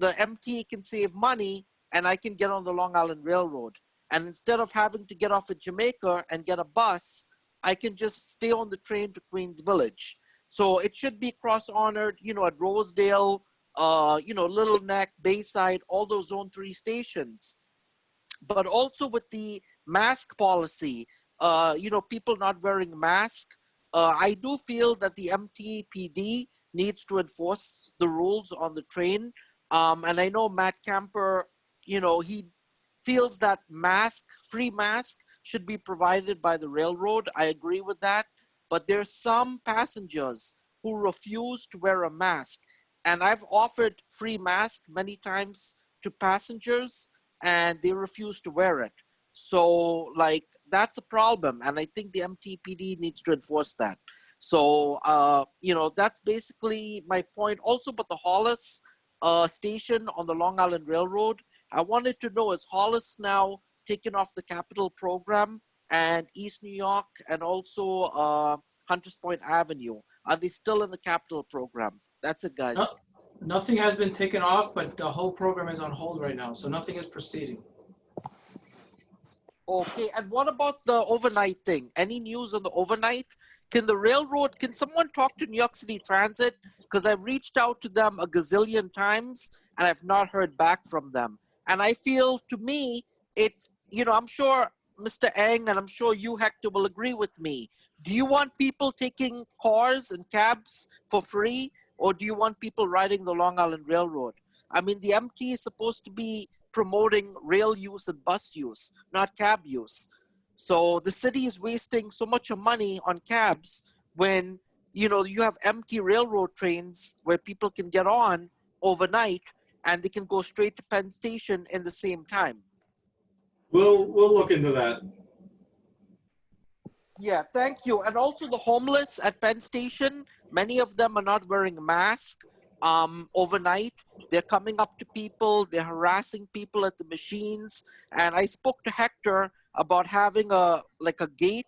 Speaker 21: the MTA can save money and I can get on the Long Island Railroad? And instead of having to get off at Jamaica and get a bus, I can just stay on the train to Queens Village. So it should be cross-honored, at Rosedale, Little Neck, Bayside, all those Zone 3 stations. But also with the mask policy, people not wearing masks, I do feel that the MTPD needs to enforce the rules on the train. And I know Matt Camper, he feels that free mask should be provided by the railroad. I agree with that. But there's some passengers who refuse to wear a mask. And I've offered free masks many times to passengers, and they refuse to wear it. So, that's a problem. And I think the MTPD needs to enforce that. So, that's basically my point. Also, but the Hollis station on the Long Island Railroad, I wanted to know, is Hollis now taken off the capital program, and East New York, and also Hunters Point Avenue? Are they still in the capital program? That's it, guys.
Speaker 18: Nothing has been taken off, but the whole program is on hold right now, so nothing is proceeding.
Speaker 21: Okay, and what about the overnight thing? Any news on the overnight? Can someone talk to New York City Transit? Because I've reached out to them a gazillion times, and I've not heard back from them. And I feel, to me, I'm sure Mr. Eng, and I'm sure you, Hector, will agree with me. Do you want people taking cars and cabs for free, or do you want people riding the Long Island Railroad? I mean, the MT is supposed to be promoting rail use and bus use, not cab use. So the city is wasting so much money on cabs when, you have empty railroad trains where people can get on overnight and they can go straight to Penn Station in the same time.
Speaker 19: We'll look into that.
Speaker 21: Yeah, thank you. And also the homeless at Penn Station, many of them are not wearing a mask overnight. They're coming up to people, they're harassing people at the machines. And I spoke to Hector about having a gate,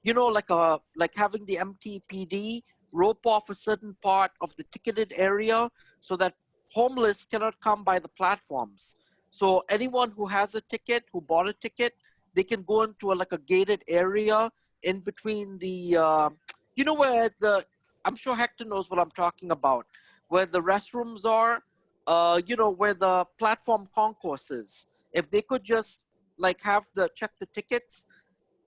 Speaker 21: like having the MTPD rope off a certain part of the ticketed area so that homeless cannot come by the platforms. So anyone who has a ticket, who bought a ticket, they can go into a gated area in between the, where I'm sure Hector knows what I'm talking about, where the restrooms are, where the platform concourse is. If they could just check the tickets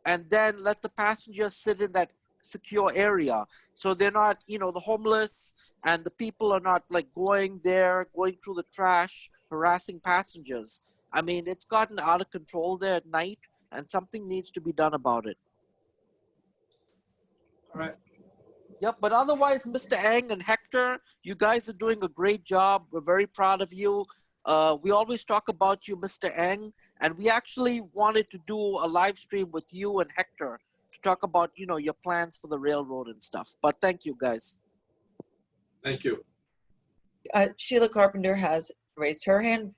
Speaker 21: and then let the passengers sit in that secure area. So they're not, the homeless and the people are not going through the trash, harassing passengers. I mean, it's gotten out of control there at night and something needs to be done about it.
Speaker 19: All right.
Speaker 21: Yep, but otherwise, Mr. Ang and Hector, you guys are doing a great job. We're very proud of you. We always talk about you, Mr. Ang, and we actually wanted to do a live stream with you and Hector to talk about, your plans for the railroad and stuff. But thank you, guys.
Speaker 19: Thank you.
Speaker 15: Sheila Carpenter has raised her hand,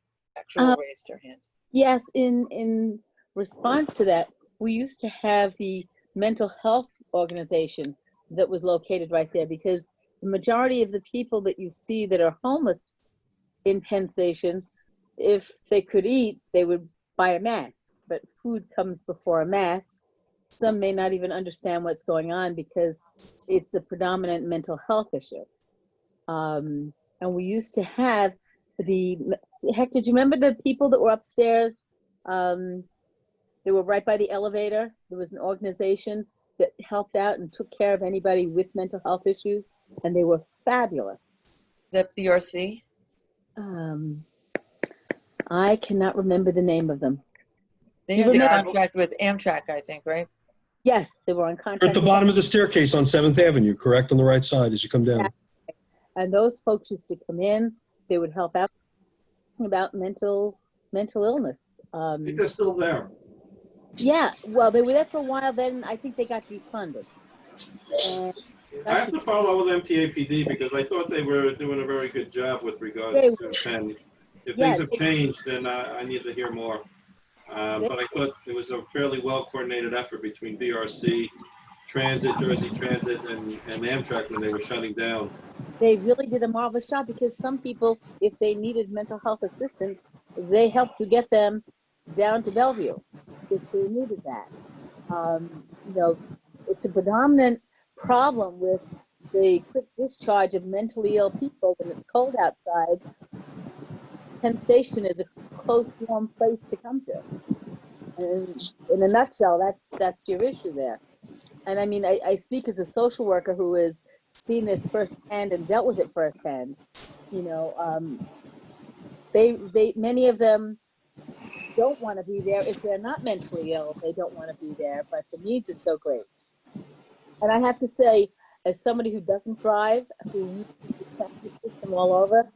Speaker 15: raised her hand.
Speaker 16: Yes, in response to that, we used to have the mental health organization that was located right there, because the majority of the people that you see that are homeless in Penn Station, if they could eat, they would buy a mask, but food comes before a mask. Some may not even understand what's going on because it's a predominant mental health issue. And we used to have Hector, do you remember the people that were upstairs? They were right by the elevator. There was an organization that helped out and took care of anybody with mental health issues, and they were fabulous.
Speaker 15: Is that LIRRCC?
Speaker 16: I cannot remember the name of them.
Speaker 15: They had the contract with Amtrak, I think, right?
Speaker 16: Yes, they were on contract.
Speaker 2: They're at the bottom of the staircase on 7th Avenue, correct? On the right side as you come down.
Speaker 16: And those folks used to come in. They would help out about mental illness.
Speaker 19: I think they're still there.
Speaker 16: Yeah, well, they were there for a while. Then I think they got defunded. And
Speaker 19: I have to follow with MTAPD because I thought they were doing a very good job with regards to Penn. If things have changed, then I need to hear more. But I thought it was a fairly well-coordinated effort between LIRRCC, Transit, Jersey Transit, and Amtrak when they were shutting down.
Speaker 16: They really did a marvelous job because some people, if they needed mental health assistance, they helped to get them down to Bellevue if they needed that. It's a predominant problem with the quick discharge of mentally ill people when it's cold outside. Penn Station is a close, warm place to come to. And in a nutshell, that's your issue there. And I mean, I speak as a social worker who has seen this firsthand and dealt with it firsthand. Many of them don't want to be there. If they're not mentally ill, they don't want to be there, but the needs is so great. And I have to say, as somebody who doesn't drive, who uses the transit system all over,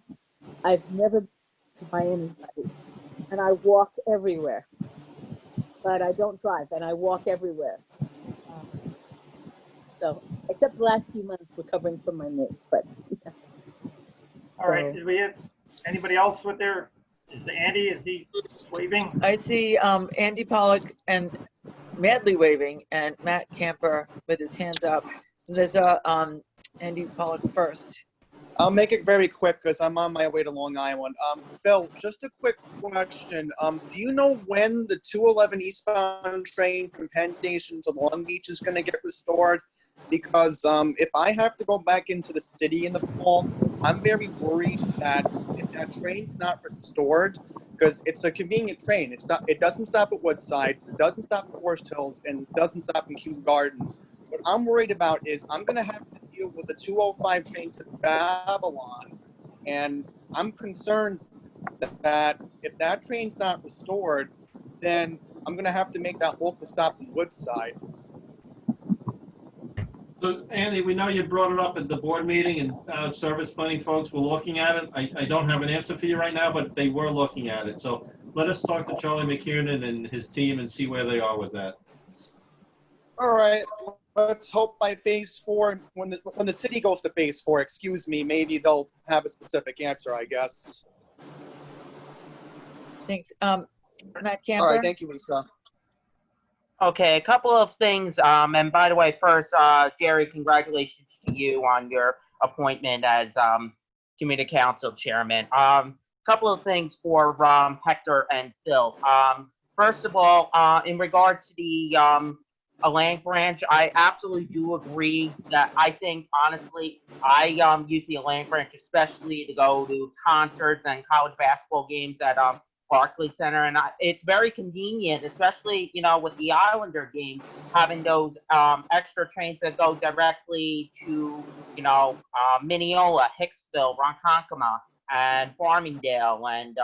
Speaker 16: I've never been by anybody. And I walk everywhere. But I don't drive, and I walk everywhere. So, except the last few months recovering from my knee, but.
Speaker 13: All right, do we have anybody else with their, Andy, is he waving?
Speaker 15: I see Andy Pollock and madly waving, and Matt Camper with his hands up. So there's Andy Pollock first.
Speaker 22: I'll make it very quick because I'm on my way to Long Island. Bill, just a quick question. Do you know when the 211 eastbound train from Penn Station to Long Beach is going to get restored? Because if I have to go back into the city in the fall, I'm very worried that if that train's not restored, because it's a convenient train. It doesn't stop at Woodside, it doesn't stop at Forest Hills, and it doesn't stop in Kew Gardens. What I'm worried about is I'm going to have to deal with the 205 train to Babylon, and I'm concerned that if that train's not restored, then I'm going to have to make that local stop in Woodside.
Speaker 19: So, Andy, we know you brought it up at the board meeting, and service planning folks were looking at it. I don't have an answer for you right now, but they were looking at it. So let us talk to Charlie McKiernan and his team and see where they are with that.
Speaker 22: All right. Let's hope by phase 4, when the city goes to phase 4, excuse me, maybe they'll have a specific answer, I guess.
Speaker 15: Thanks. Matt Camper?
Speaker 22: All right. Thank you, Lisa.
Speaker 3: Okay, a couple of things. And by the way, first, Jerry, congratulations to you on your appointment as community council chairman. Couple of things for Hector and Phil. First of all, in regards to the land branch, I absolutely do agree that I think, honestly, I use the land branch especially to go to concerts and college basketball games at Barclays Center, and it's very convenient, especially, you know, with the Islander games, having those extra trains that go directly to, you know, Mineola, Hicksville, Ronkonkoma, and Farmingdale, and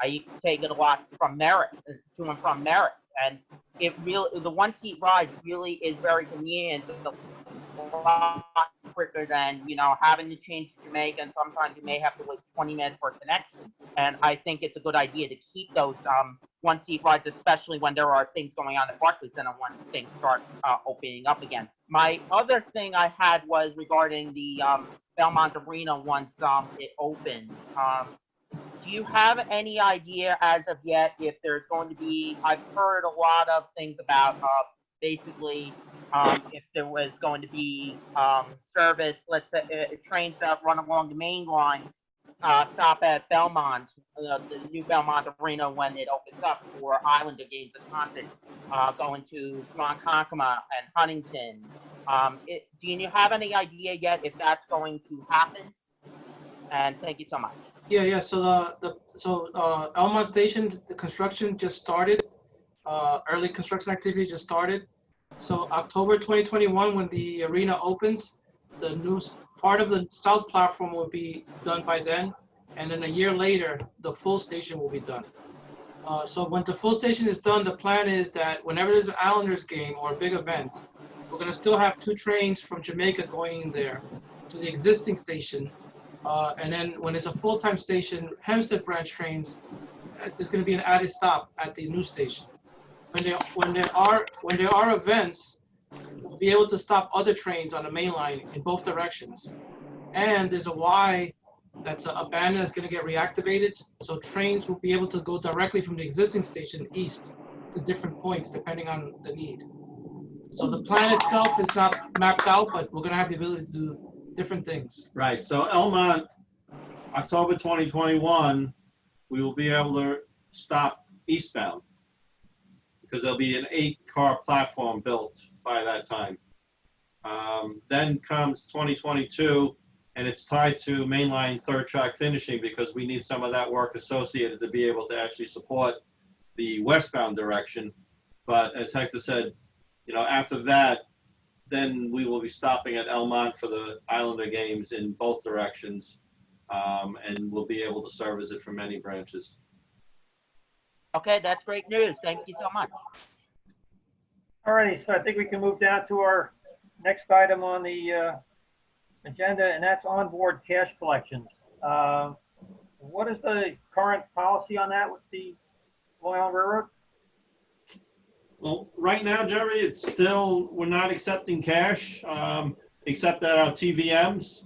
Speaker 3: I take it a lot from Merritt, to and from Merritt, and it really, the one-seat ride really is very convenient. It's a lot quicker than, you know, having to change to Jamaica, and sometimes you may have to wait 20 minutes for a connection. And I think it's a good idea to keep those one-seat rides, especially when there are things going on at Barclays Center when things start opening up again. My other thing I had was regarding the Belmont Arena once it opened. Do you have any idea as of yet if there's going to be, I've heard a lot of things about basically if there was going to be service, let's say trains that run along the main line, stop at Belmont, the new Belmont Arena when it opens up for Islander games and concerts, going to Ronkonkoma and Huntington. Do you have any idea yet if that's going to happen? And thank you so much.
Speaker 18: Yeah. So Elmont Station, the construction just started. Early construction activity just started. So October 2021, when the arena opens, the new part of the south platform will be done by then, and then a year later, the full station will be done. So when the full station is done, the plan is that whenever there's an Islanders game or a big event, we're going to still have 2 trains from Jamaica going in there to the existing station. And then when it's a full-time station, Hempstead branch trains, there's going to be an added stop at the new station. When there are events, we'll be able to stop other trains on the main line in both directions. And there's a Y that's abandoned that's going to get reactivated, so trains will be able to go directly from the existing station east to different points depending on the need. So the plan itself is not mapped out, but we're going to have the ability to do different things.
Speaker 19: Right, so Elmont, October 2021, we will be able to stop eastbound because there'll be an 8-car platform built by that time. Then comes 2022, and it's tied to mainline third track finishing because we need some of that work associated to be able to actually support the westbound direction. But as Hector said, you know, after that, then we will be stopping at Elmont for the Islander games in both directions, and we'll be able to service it from many branches.
Speaker 3: Okay, that's great news. Thank you so much.
Speaker 13: All righty, so I think we can move down to our next item on the agenda, and that's onboard cash collections. What is the current policy on that with the Long Island Railroad?
Speaker 19: Well, right now, Jerry, it's still, we're not accepting cash, except at our TVMs.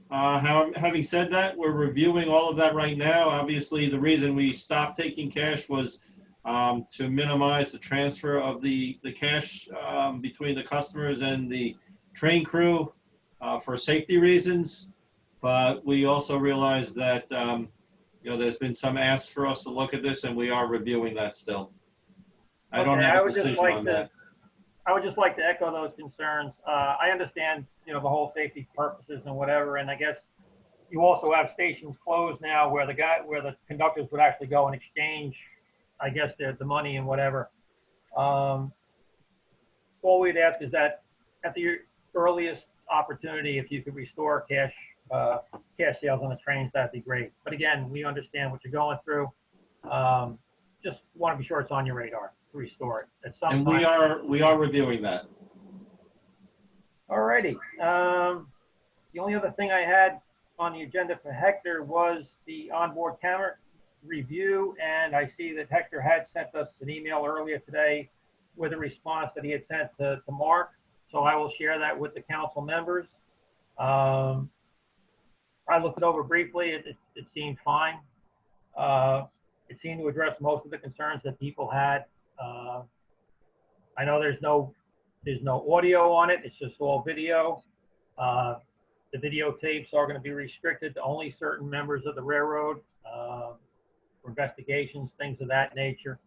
Speaker 19: Having said that, we're reviewing all of that right now. Obviously, the reason we stopped taking cash was to minimize the transfer of the cash between the customers and the train crew for safety reasons. But we also realized that, you know, there's been some asks for us to look at this, and we are reviewing that still. I don't have a decision on that.
Speaker 13: I would just like to echo those concerns. I understand, you know, the whole safety purposes and whatever, and I guess you also have stations closed now where the conductors would actually go and exchange, I guess, the money and whatever. All we'd ask is that at the earliest opportunity, if you could restore cash sales on the trains, that'd be great. But again, we understand what you're going through. Just want to be sure it's on your radar to restore it at some
Speaker 19: And
Speaker 13: time.
Speaker 19: we are reviewing that.
Speaker 13: All righty. The only other thing I had on the agenda for Hector was the onboard review, and I see that Hector had sent us an email earlier today with a response that he had sent to Mark. So I will share that with the council members. I looked it over briefly. It seemed fine. It seemed to address most of the concerns that people had. I know there's no audio on it. It's just all video. The videotapes are going to be restricted to only certain members of the railroad for investigations, things of that nature.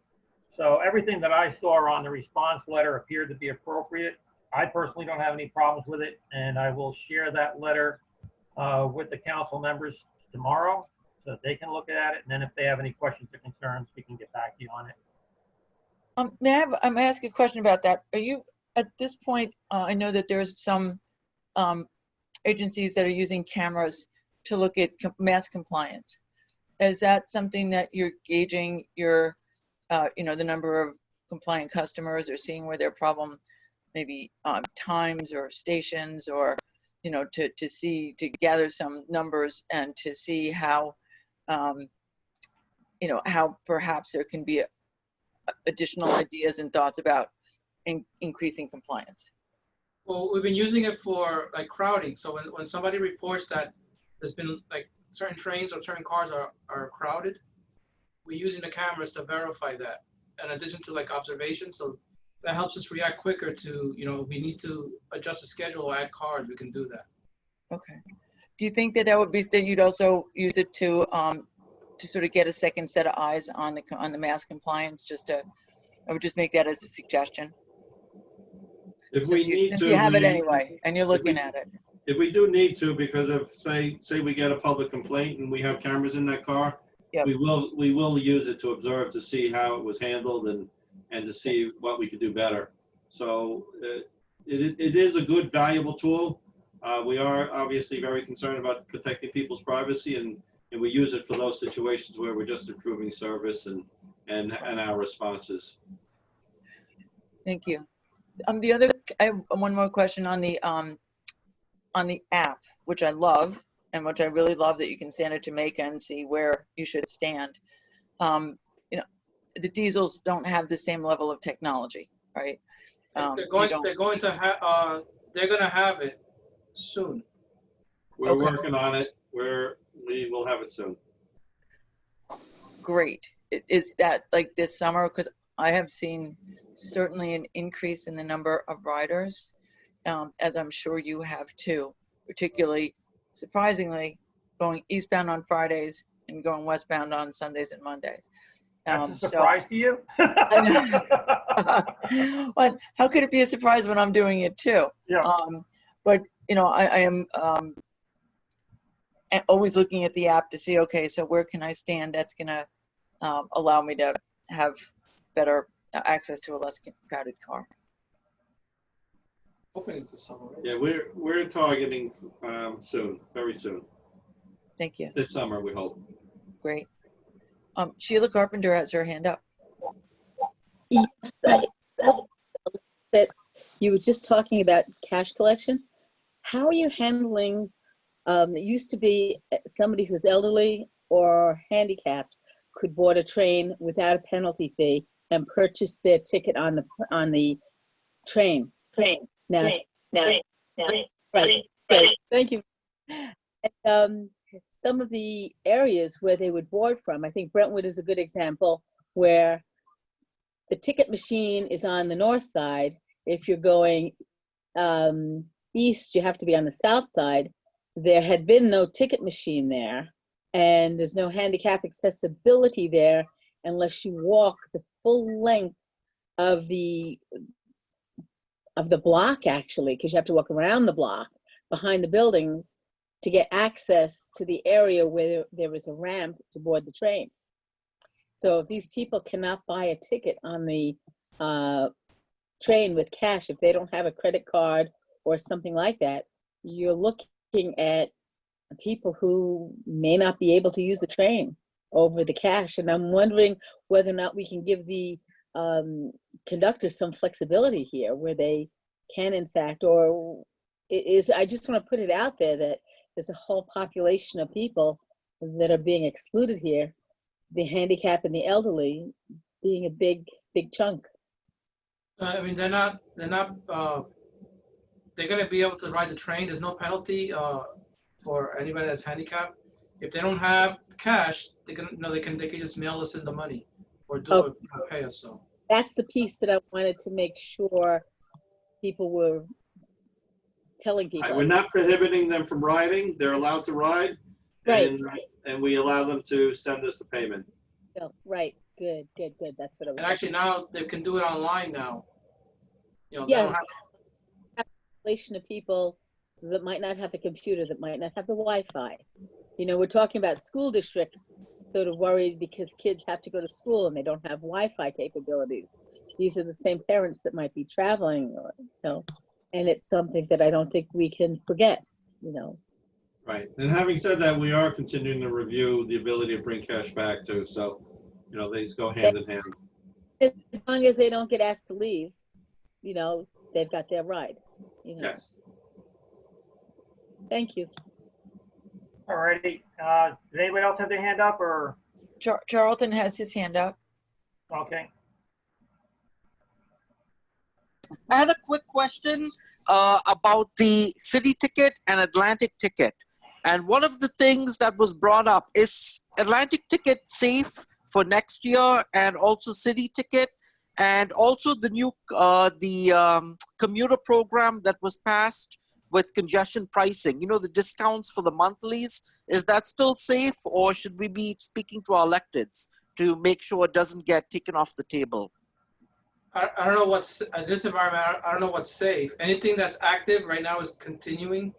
Speaker 13: So everything that I saw on the response letter appeared to be appropriate. I personally don't have any problems with it, and I will share that letter with the council members tomorrow so that they can look at it. And then if they have any questions or concerns, we can get back to you on it.
Speaker 15: May I ask a question about that? Are you, at this point, I know that there's some agencies that are using cameras to look at mask compliance. Is that something that you're gauging your, the number of compliant customers, or seeing where their problem maybe times or stations, or, to gather some numbers and to see how, how perhaps there can be additional ideas and thoughts about increasing compliance?
Speaker 18: Well, we've been using it for like crowding. So when somebody reports that there's been like certain trains or certain cars are crowded, we're using the cameras to verify that, in addition to like observation. So that helps us react quicker to, if we need to adjust the schedule or add cars, we can do that.
Speaker 15: Okay. Do you think that would be, that you'd also use it to sort of get a second set of eyes on the mask compliance? I would just make that as a suggestion.
Speaker 19: If we need
Speaker 15: Since
Speaker 19: to,
Speaker 15: you have it anyway, and you're looking at it.
Speaker 19: If we do need to, because of say we get a public complaint and we have cameras in that car,
Speaker 15: yep,
Speaker 19: we will use it to observe, to see how it was handled and to see what we could do better. So it is a good, valuable tool. We are obviously very concerned about protecting people's privacy, and we use it for those situations where we're just improving service and our responses.
Speaker 15: Thank you. I have one more question on the app, which I love, and which I really love, that you can stand at Jamaica and see where you should stand. The diesels don't have the same level of technology, right?
Speaker 18: They're going to have it soon.
Speaker 19: We're working on it. We will have it soon.
Speaker 15: Great. Is that like this summer? Because I have seen certainly an increase in the number of riders, as I'm sure you have too, particularly, surprisingly, going eastbound on Fridays and going westbound on Sundays and Mondays.
Speaker 13: That's a surprise to you?
Speaker 15: Well, how could it be a surprise when I'm doing it too?
Speaker 13: Yeah.
Speaker 15: But I am always looking at the app to see, okay, so where can I stand? That's gonna allow me to have better access to a less crowded car.
Speaker 18: Hoping it's a summer.
Speaker 19: Yeah, we're targeting soon, very soon.
Speaker 15: Thank you.
Speaker 19: This summer, we hope.
Speaker 15: Great. Sheila Carpenter has her hand up.
Speaker 16: Yes, that you were just talking about cash collection. How are you handling, it used to be somebody who's elderly or handicapped could board a train without a penalty fee and purchase their ticket on the train. Now, right, great, thank you. And, some of the areas where they would board from, I think Brentwood is a good example, where the ticket machine is on the north side. If you're going east, you have to be on the south side. There had been no ticket machine there, and there's no handicap accessibility there unless you walk the full length of the block, actually, because you have to walk around the block behind the buildings to get access to the area where there is a ramp to board the train. So if these people cannot buy a ticket on the train with cash, if they don't have a credit card or something like that, you're looking at people who may not be able to use the train over the cash. And I'm wondering whether or not we can give the conductors some flexibility here, where they can, in fact, or I just want to put it out there that there's a whole population of people that are being excluded here the handicap and the elderly being a big chunk.
Speaker 18: I mean, they're not, they're gonna be able to ride the train. There's no penalty for anybody that's handicapped. If they don't have cash, they can, they can just mail us in the money or pay us. So
Speaker 16: That's the piece that I wanted to make sure people were telling people.
Speaker 19: We're not prohibiting them from riding. They're allowed to ride.
Speaker 16: Right.
Speaker 19: And we allow them to send us the payment.
Speaker 16: No, right. Good. That's what I was.
Speaker 18: and actually now they can do it online now. They
Speaker 16: Yeah.
Speaker 18: don't have
Speaker 16: Population of people that might not have the computer, that might not have the Wi-Fi. We're talking about school districts sort of worried because kids have to go to school and they don't have Wi-Fi capabilities. These are the same parents that might be traveling, and it's something that I don't think we can forget.
Speaker 19: Right. And having said that, we are continuing to review the ability to bring cash back too. So, they just go hand in hand.
Speaker 16: As long as they don't get asked to leave, they've got their ride.
Speaker 19: Yes.
Speaker 16: Thank you.
Speaker 13: All righty. Does anybody else have their hand up or?
Speaker 15: Charlton has his hand up.
Speaker 13: Okay.
Speaker 21: I had a quick question about the city ticket and Atlantic ticket. And one of the things that was brought up is Atlantic ticket safe for next year, and also city ticket, and also the new commuter program that was passed with congestion pricing. The discounts for the monthlies. Is that still safe, or should we be speaking to our electeds to make sure it doesn't get taken off the table?
Speaker 18: I don't know what's in this environment. I don't know what's safe. Anything that's active right now is continuing.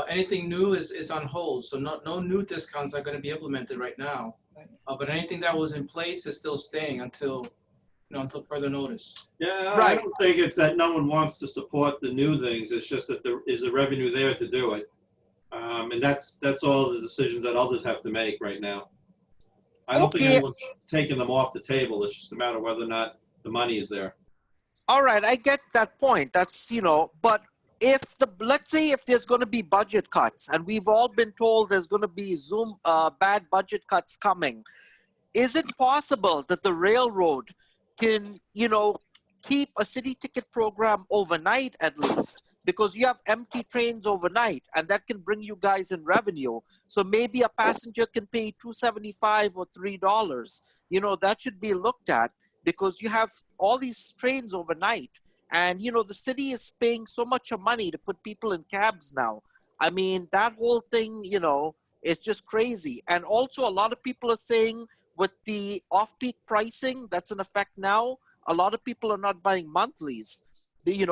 Speaker 18: Anything new is on hold. So no new discounts are going to be implemented right now. But anything that was in place is still staying until further notice.
Speaker 19: Yeah, I don't think it's that no one wants to support the new things. It's just that there is a revenue there to do it. And that's all the decisions that others have to make right now. I don't think anyone's taking them off the table. It's just a matter of whether or not the money is there.
Speaker 21: All right, I get that point. That's, but let's say if there's going to be budget cuts, and we've all been told there's going to be bad budget cuts coming, is it possible that the railroad can, keep a city ticket program overnight at least? Because you have empty trains overnight, and that can bring you guys in revenue. So maybe a passenger can pay $2.75 or $3. That should be looked at, because you have all these trains overnight. And, the city is paying so much money to put people in cabs now. I mean, that whole thing, is just crazy. And also a lot of people are saying with the off-peak pricing that's in effect now, a lot of people are not buying monthlies.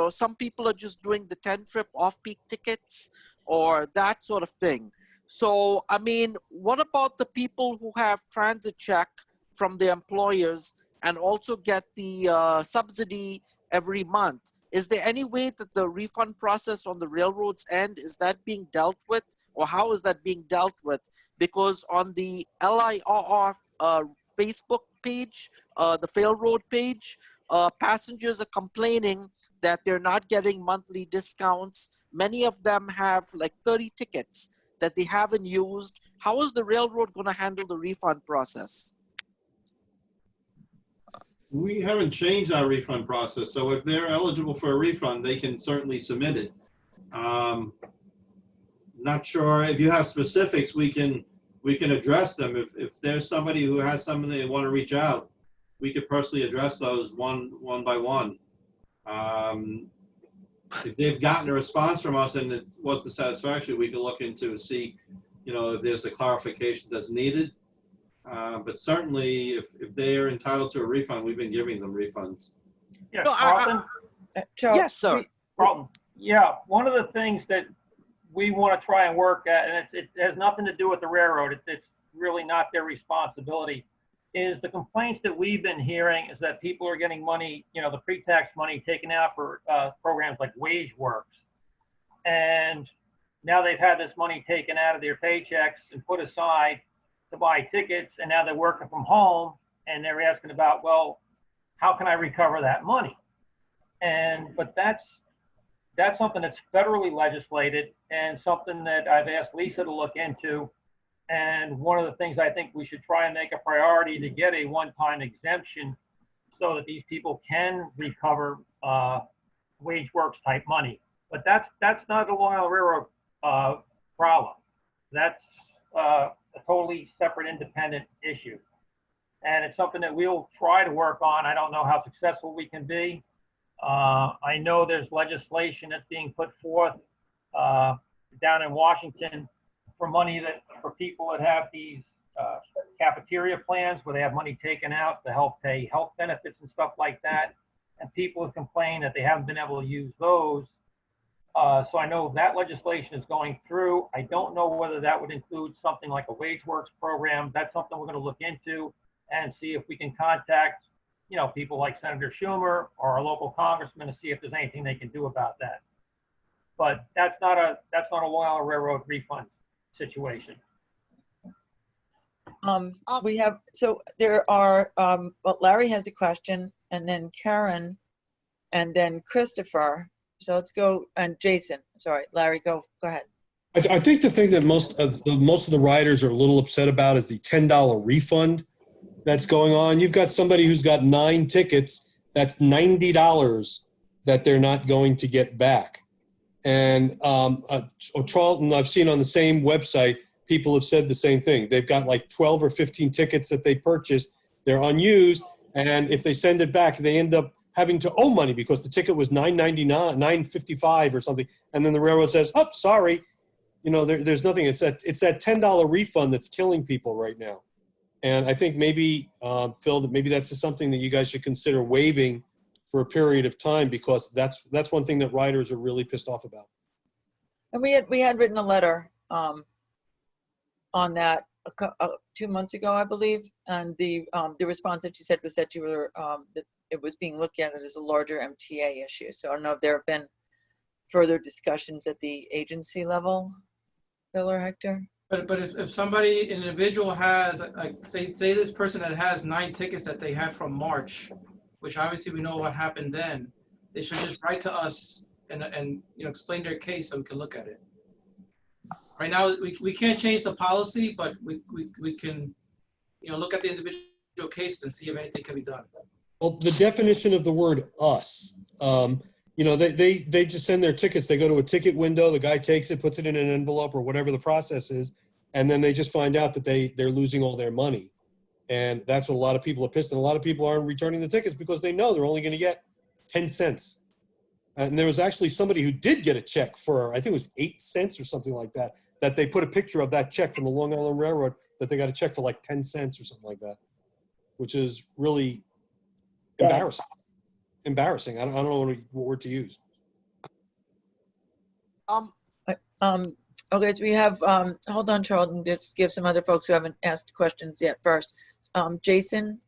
Speaker 21: Some people are just doing the 10-trip off-peak tickets or that sort of thing. So, I mean, what about the people who have transit check from their employers and also get the subsidy every month? Is there any way that the refund process on the railroad's end, is that being dealt with, or how is that being dealt with? Because on the LIRR Facebook page, the Railroad page, passengers are complaining that they're not getting monthly discounts. Many of them have like 30 tickets that they haven't used. How is the railroad going to handle the refund process?
Speaker 19: We haven't changed our refund process, so if they're eligible for a refund, they can certainly submit it. Not sure if you have specifics, we can address them. If there's somebody who has something they want to reach out, we could personally address those one by one. If they've gotten a response from us and it wasn't satisfactory, we can look into see, if there's a clarification that's needed. But certainly, if they are entitled to a refund, we've been giving them refunds.
Speaker 13: Yeah,
Speaker 21: No,
Speaker 13: Carlton?
Speaker 21: Yes, sir.
Speaker 13: Carlton, yeah, one of the things that we want to try and work at, and it has nothing to do with the railroad, it's really not their responsibility, is the complaints that we've been hearing is that people are getting money, the pre-tax money taken out for programs like WageWorks. And now they've had this money taken out of their paychecks and put aside to buy tickets, and now they're working from home, and they're asking about, well, how can I recover that money? But that's something that's federally legislated and something that I've asked Lisa to look into. And one of the things I think we should try and make a priority to get a one-time exemption so that these people can recover wage works type money. But that's not a Long Island Railroad problem. That's a totally separate, independent issue. And it's something that we'll try to work on. I don't know how successful we can be. I know there's legislation that's being put forth down in Washington for money for people that have these cafeteria plans where they have money taken out to help pay health benefits and stuff like that. And people have complained that they haven't been able to use those. So I know that legislation is going through. I don't know whether that would include something like a wage works program. That's something we're going to look into and see if we can contact, people like Senator Schumer or our local congressman to see if there's anything they can do about that. But that's not a Long Island Railroad refund situation.
Speaker 15: We have, so there are, well, Larry has a question, and then Karen, and then Christopher. So let's go, and Jason, sorry, Larry, go ahead.
Speaker 2: I think the thing that most of the riders are a little upset about is the $10 refund that's going on. You've got somebody who's got 9 tickets, that's $90 that they're not going to get back. And Charlton, I've seen on the same website, people have said the same thing. They've got like 12 or 15 tickets that they purchased, they're unused, and if they send it back, they end up having to owe money because the ticket was $9.99, $9.55 or something, and then the railroad says, "Oh, sorry, there's nothing." It's that $10 refund that's killing people right now. And I think maybe, Phil, that maybe that's something that you guys should consider waiving for a period of time, because that's one thing that riders are really pissed off about.
Speaker 15: And we had written a letter on that 2 months ago, I believe, and the response that you said was that you were that it was being looked at as a larger MTA issue. So I don't know if there have been further discussions at the agency level, Bill or Hector.
Speaker 18: But if somebody, an individual has, like, say this person that has 9 tickets that they had from March, which obviously we know what happened then, they should just write to us and explain their case so we can look at it. Right now, we can't change the policy, but we can, look at the individual case and see if anything can be done.
Speaker 2: Well, the definition of the word "us," they just send their tickets. They go to a ticket window. The guy takes it, puts it in an envelope or whatever the process is, and then they just find out that they're losing all their money. And that's what a lot of people are pissed. And a lot of people aren't returning the tickets because they know they're only going to get 10 cents. And there was actually somebody who did get a check for, I think it was 8 cents or something like that, that they put a picture of that check from the Long Island Railroad, that they got a check for like 10 cents or something like that, which is really embarrassing. Embarrassing. I don't know what word to use.
Speaker 15: Okay, so we have, hold on, Charlton, just give some other folks who haven't asked questions yet first. Jason?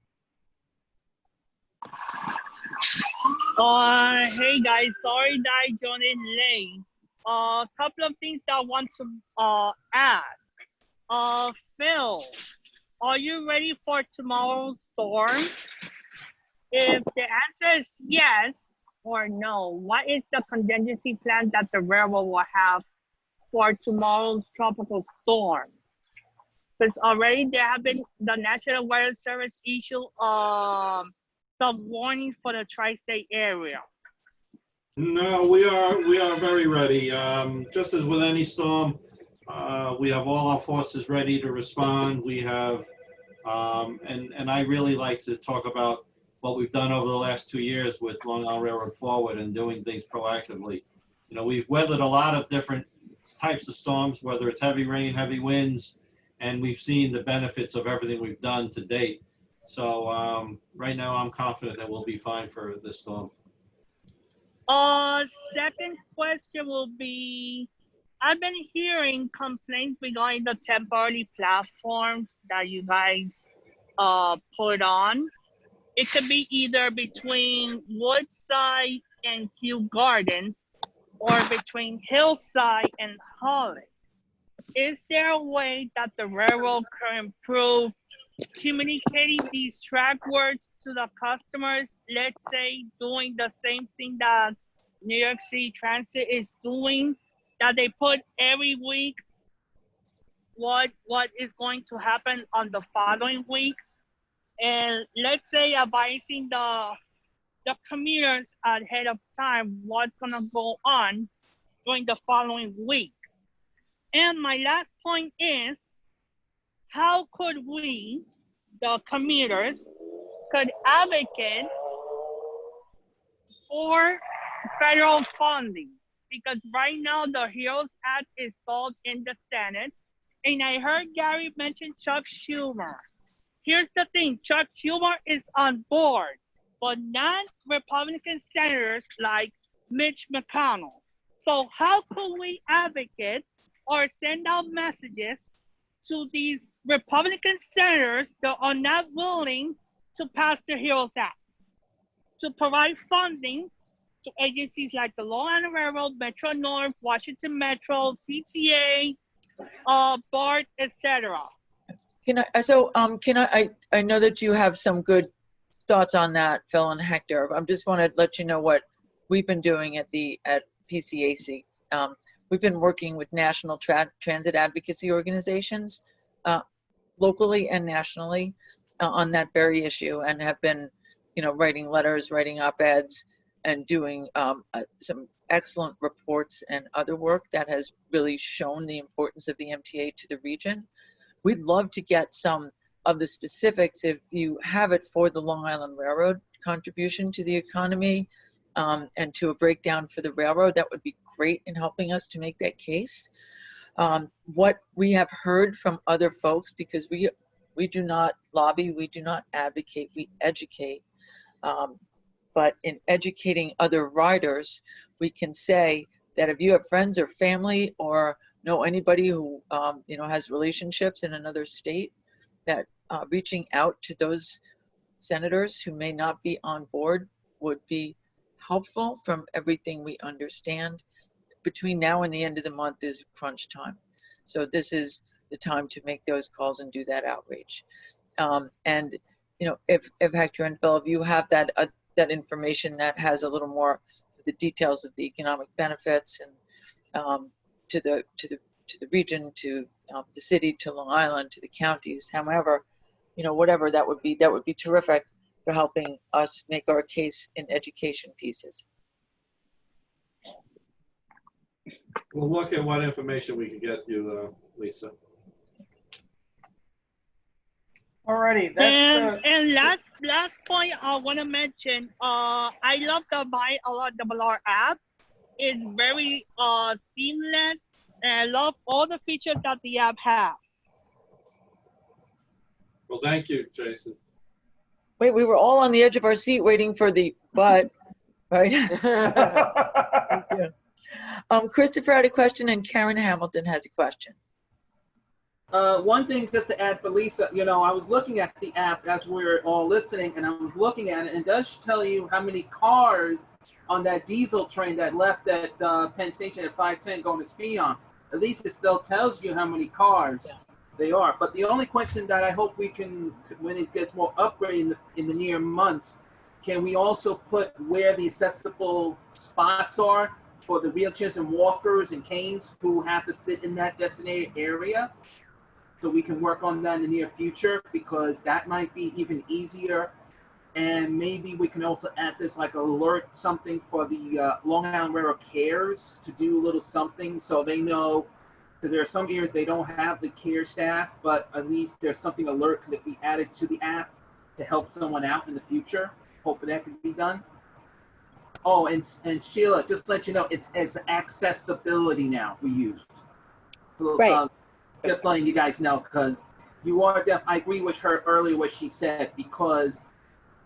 Speaker 4: Hey guys, sorry that I joined in late. A couple of things that I want to ask. Phil, are you ready for tomorrow's storm? If the answer is yes or no, what is the contingency plan that the railroad will have for tomorrow's tropical storm? Because already there have been, the National Weather Service issued some warnings for the tri-state area.
Speaker 19: No, we are very ready. Just as with any storm, we have all our forces ready to respond. We have, and I really like to talk about what we've done over the last 2 years with Long Island Railroad Forward and doing things proactively. We've weathered a lot of different types of storms, whether it's heavy rain, heavy winds, and we've seen the benefits of everything we've done to date. So right now I'm confident that we'll be fine for this storm.
Speaker 4: Second question will be, I've been hearing complaints regarding the temporary platforms that you guys put on. It could be either between Woodside and Kew Gardens or between Hillside and Hollis. Is there a way that the railroad can improve communicating these track words to the customers? Let's say doing the same thing that New York City Transit is doing, that they put every week what is going to happen on the following week, and let's say advising the commuters ahead of time what's gonna go on during the following week. And my last point is, how could we, the commuters, could advocate for federal funding? Because right now the HEROES Act is stalled in the Senate, and I heard Gary mention Chuck Schumer. Here's the thing, Chuck Schumer is on board, but not Republican senators like Mitch McConnell. So how could we advocate or send out messages to these Republican senators that are not willing to pass the HEROES Act, to provide funding to agencies like the Long Island Railroad, Metro North, Washington Metro, CTA, BART, etc.
Speaker 15: I know that you have some good thoughts on that, Phil and Hector. I just want to let you know what we've been doing at PCAC. We've been working with national transit advocacy organizations, locally and nationally, on that very issue, and have been, writing letters, writing op-eds, and doing some excellent reports and other work that has really shown the importance of the MTA to the region. We'd love to get some of the specifics, if you have it, for the Long Island Railroad contribution to the economy, and to a breakdown for the railroad. That would be great in helping us to make that case. What we have heard from other folks, because we do not lobby, we do not advocate, we educate. But in educating other riders, we can say that if you have friends or family or know anybody who has relationships in another state, that reaching out to those senators who may not be on board would be helpful. From everything we understand, between now and the end of the month is crunch time. So this is the time to make those calls and do that outreach. And if Hector and Phil, if you have that information that has a little more of the details of the economic benefits and to the region, to the city, to Long Island, to the counties, however, whatever, that would be terrific for helping us make our case in education pieces.
Speaker 19: We'll look at what information we can get you, Lisa.
Speaker 13: Alrighty,
Speaker 4: and last point I want to mention, I love the LIRRCC app. It's very seamless, and I love all the features that the app has.
Speaker 19: Well, thank you, Jason.
Speaker 15: Wait, we were all on the edge of our seat waiting for the but, right? Thank you. Christopher had a question, and Karen Hamilton has a question.
Speaker 11: One thing just to add for Lisa, I was looking at the app as we were all listening, and I was looking at it, and it does tell you how many cars on that diesel train that left at Penn Station at 5:10 going to Spion. At least it still tells you how many cars they are. But the only question that I hope we can, when it gets more upgraded in the near months, can we also put where the accessible spots are for the wheelchairs and walkers and canes who have to sit in that designated area? So we can work on that in the near future, because that might be even easier. And maybe we can also add this like alert something for the Long Island Railroad Cares to do a little something so they know, because there are some areas they don't have the care staff, but at least there's something alert that be added to the app to help someone out in the future. Hopefully that can be done. Oh, and Sheila, just to let you know, it's accessibility now we used.
Speaker 15: Right.
Speaker 11: Just letting you guys know, because you are deaf. I agree with her earlier what she said, because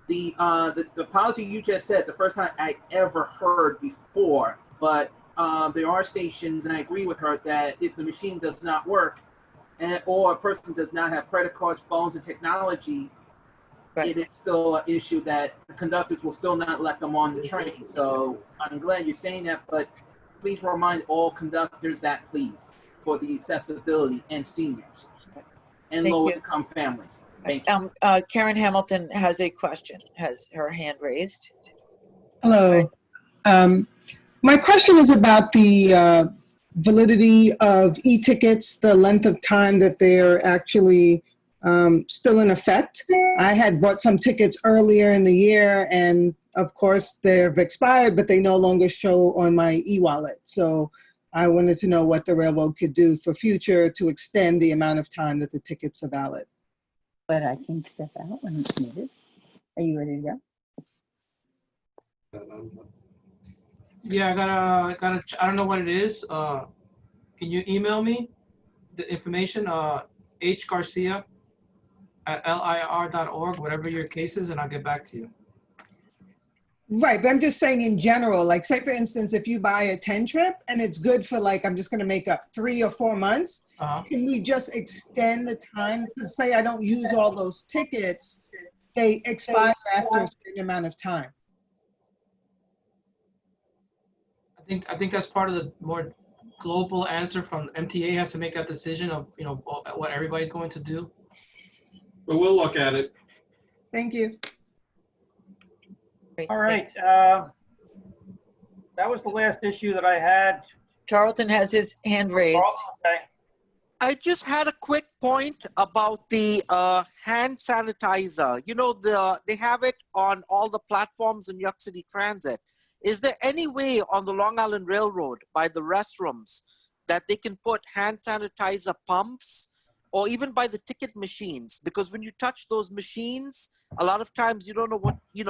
Speaker 11: the policy you just said, the first time I ever heard before, but there are stations, and I agree with her, that if the machine does not work, or a person does not have credit cards, phones, and technology, it is still an issue that the conductors will still not let them on the train. So I'm glad you're saying that, but please remind all conductors that, please, for the accessibility and seniors and low-income families. Thank you.
Speaker 15: Karen Hamilton has a question, has her hand raised.
Speaker 6: Hello. My question is about the validity of e-tickets, the length of time that they're actually still in effect. I had bought some tickets earlier in the year, and of course they've expired, but they no longer show on my e-wallet. So I wanted to know what the railroad could do for future to extend the amount of time that the tickets are valid.
Speaker 7: But I can step out when it's needed. Are you ready to go?
Speaker 18: Yeah, I don't know what it is. Can you email me the information? hgarcia@lir.org, whatever your case is, and I'll get back to you.
Speaker 6: Right, but I'm just saying in general, like say for instance, if you buy a 10 trip and it's good for like, I'm just gonna make up 3 or 4 months, can we just extend the time? Because say I don't use all those tickets, they expire after a certain amount of time.
Speaker 18: I think that's part of the more global answer from MTA has to make that decision of, you know, what everybody's going to do.
Speaker 19: But we'll look at it.
Speaker 6: Thank you.
Speaker 13: All right. That was the last issue that I had.
Speaker 15: Charlton has his hand raised.
Speaker 13: Okay.
Speaker 21: I just had a quick point about the hand sanitizer. You know, they have it on all the platforms in New York City Transit. Is there any way on the Long Island Railroad by the restrooms that they can put hand sanitizer pumps, or even by the ticket machines? Because when you touch those machines, a lot of times you don't know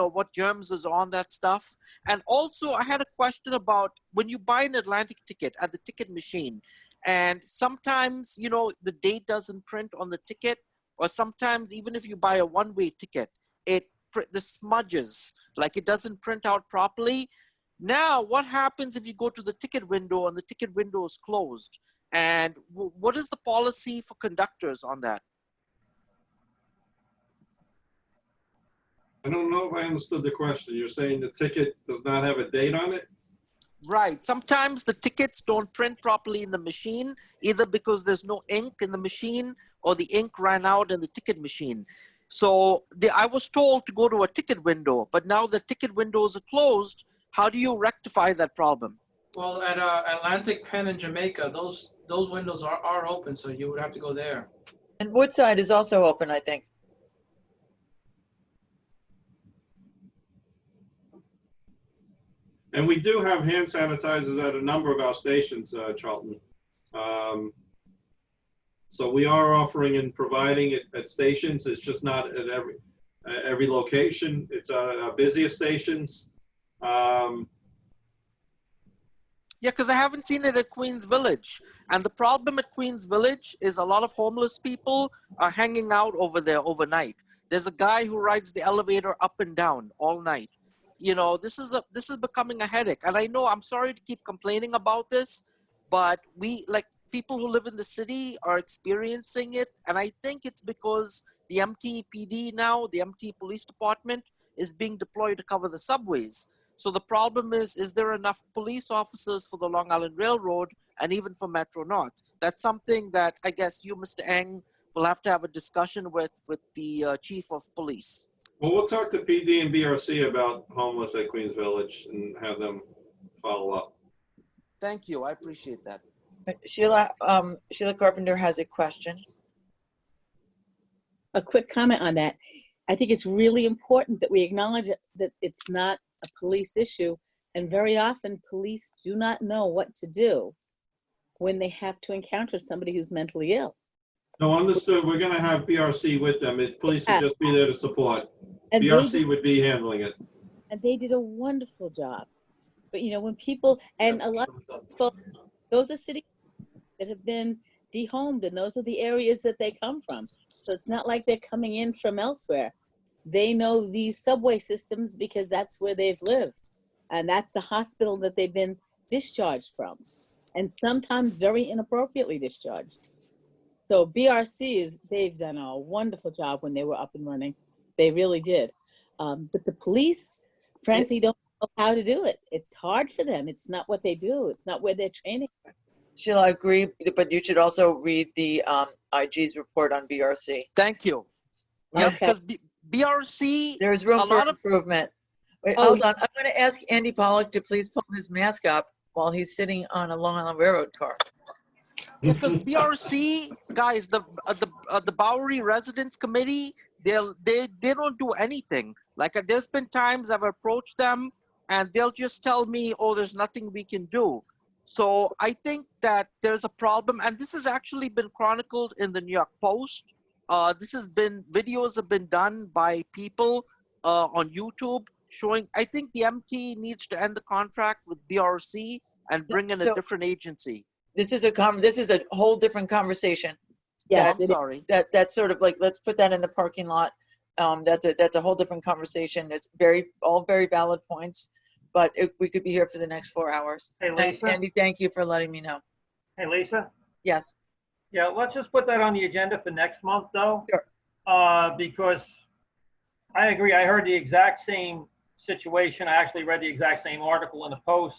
Speaker 21: what germs is on that stuff. And also I had a question about when you buy an Atlantic ticket at the ticket machine, and sometimes, you know, the date doesn't print on the ticket, or sometimes even if you buy a one-way ticket, the smudges, like it doesn't print out properly. Now, what happens if you go to the ticket window and the ticket window is closed? And what is the policy for conductors on that?
Speaker 19: I don't know if I understood the question. You're saying the ticket does not have a date on it?
Speaker 21: Right. Sometimes the tickets don't print properly in the machine, either because there's no ink in the machine or the ink ran out in the ticket machine. So I was told to go to a ticket window, but now the ticket windows are closed. How do you rectify that problem?
Speaker 18: Well, at Atlantic Penn in Jamaica, those windows are open, so you would have to go there.
Speaker 15: And Woodside is also open, I think.
Speaker 19: And we do have hand sanitizers at a number of our stations, Charlton. So we are offering and providing it at stations. It's just not at every location. It's at our busiest stations.
Speaker 21: Yeah, because I haven't seen it at Queens Village. And the problem at Queens Village is a lot of homeless people are hanging out over there overnight. There's a guy who rides the elevator up and down all night. You know, this is becoming a headache. And I know, I'm sorry to keep complaining about this, but people who live in the city are experiencing it. And I think it's because the MTPD now, the MT Police Department, is being deployed to cover the subways. So the problem is there enough police officers for the Long Island Railroad and even for Metro North? That's something that I guess you, Mr. Eng, will have to have a discussion with the chief of police.
Speaker 19: Well, we'll talk to PD and BRC about homeless at Queens Village and have them follow up.
Speaker 21: Thank you. I appreciate that.
Speaker 15: Sheila Carpenter has a question.
Speaker 7: A quick comment on that. I think it's really important that we acknowledge that it's not a police issue, and very often police do not know what to do when they have to encounter somebody who's mentally ill.
Speaker 19: No, understood. We're going to have BRC with them. Police would just be there to support.
Speaker 7: And
Speaker 19: BRC would be handling it.
Speaker 7: And they did a wonderful job. But you know, when people, and a lot of people, those are cities that have been dehomed, and those are the areas that they come from. So it's not like they're coming in from elsewhere. They know these subway systems because that's where they've lived. And that's the hospital that they've been discharged from. And sometimes very inappropriately discharged. So BRC they've done a wonderful job when they were up and running. They really did. But the police, frankly, don't know how to do it. It's hard for them. It's not what they do. It's not where they're training.
Speaker 15: Sheila, I agree, but you should also read the IG's report on BRC.
Speaker 21: Thank you. Yeah, because BRC,
Speaker 15: there's room for improvement. Wait, hold on. I'm going to ask Andy Pollock to please pull his mask up. while he's sitting on a Long Island Railroad car.
Speaker 21: Because BRC guys, the Bowery Residents Committee, they don't do anything. Like there's been times I've approached them and they'll just tell me, oh, there's nothing we can do. So I think that there's a problem, and this has actually been chronicled in the New York Post. Videos have been done by people on YouTube showing. I think the MT needs to end the contract with BRC and bring in a different agency.
Speaker 15: This is a whole different conversation.
Speaker 21: Yes, sorry.
Speaker 15: That's sort of like, let's put that in the parking lot. That's a whole different conversation. It's all very valid points, but we could be here for the next 4 hours.
Speaker 13: Hey, Lisa?
Speaker 15: Andy, thank you for letting me know.
Speaker 13: Hey, Lisa?
Speaker 15: Yes.
Speaker 13: Yeah, let's just put that on the agenda for next month, though.
Speaker 15: Sure.
Speaker 13: Because I agree. I heard the exact same situation. I actually read the exact same article in the Post.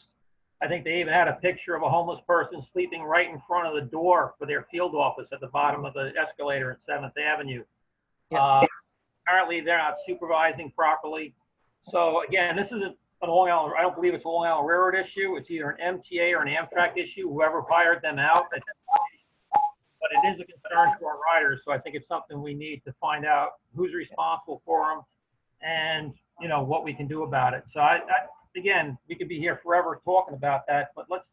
Speaker 13: I think they even had a picture of a homeless person sleeping right in front of the door for their field office at the bottom of the escalator at 7th Avenue.
Speaker 15: Yeah.
Speaker 13: Apparently, they're not supervising properly. So again, this isn't a Long Island. I don't believe it's a Long Island Railroad issue. It's either an MTA or an Amtrak issue. Whoever hired them out. But it is a concern to our riders. So I think it's something we need to find out who's responsible for them, and what we can do about it. So again, we could be here forever talking about that, but let's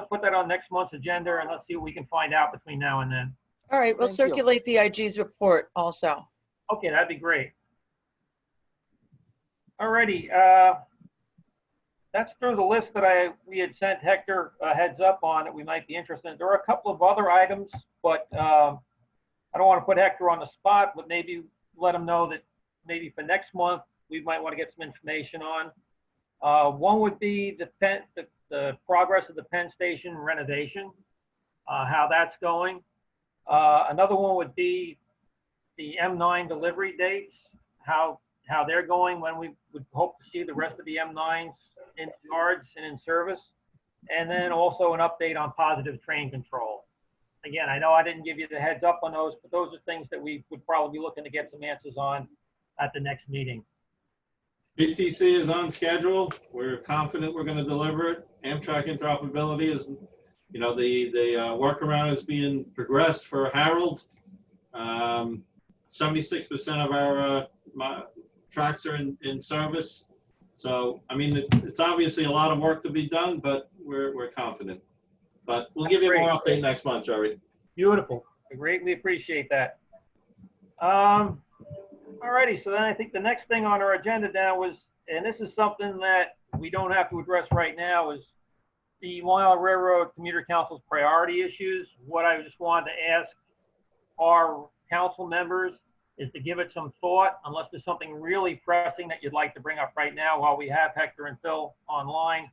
Speaker 13: put that on next month's agenda, and let's see what we can find out between now and then.
Speaker 15: All right, we'll circulate the IG's report also.
Speaker 13: Okay, that'd be great. All righty, that's through the list that we had sent Hector a heads up on that we might be interested in. There are a couple of other items, but I don't want to put Hector on the spot, but maybe let him know that maybe for next month we might want to get some information on. One would be the progress of the Penn Station renovation, how that's going. Another one would be the M9 delivery dates, how they're going, when we would hope to see the rest of the M9s in yards and in service. And then also an update on positive train control. Again, I know I didn't give you the heads up on those, but those are things that we would probably be looking to get some answers on at the next meeting.
Speaker 19: PTC is on schedule. We're confident we're going to deliver it. Amtrak interoperability is, the workaround is being progressed for Harold. 76% of our tracks are in service. So, I mean, it's obviously a lot of work to be done, but we're confident. But we'll give you more update next month, Jerry.
Speaker 13: Beautiful. I greatly appreciate that. Alrighty, so then I think the next thing on our agenda now was, and this is something that we don't have to address right now, is the Long Island Railroad Commuter Council's priority issues. What I just wanted to ask our council members is to give it some thought, unless there's something really pressing that you'd like to bring up right now while we have Hector and Phil online.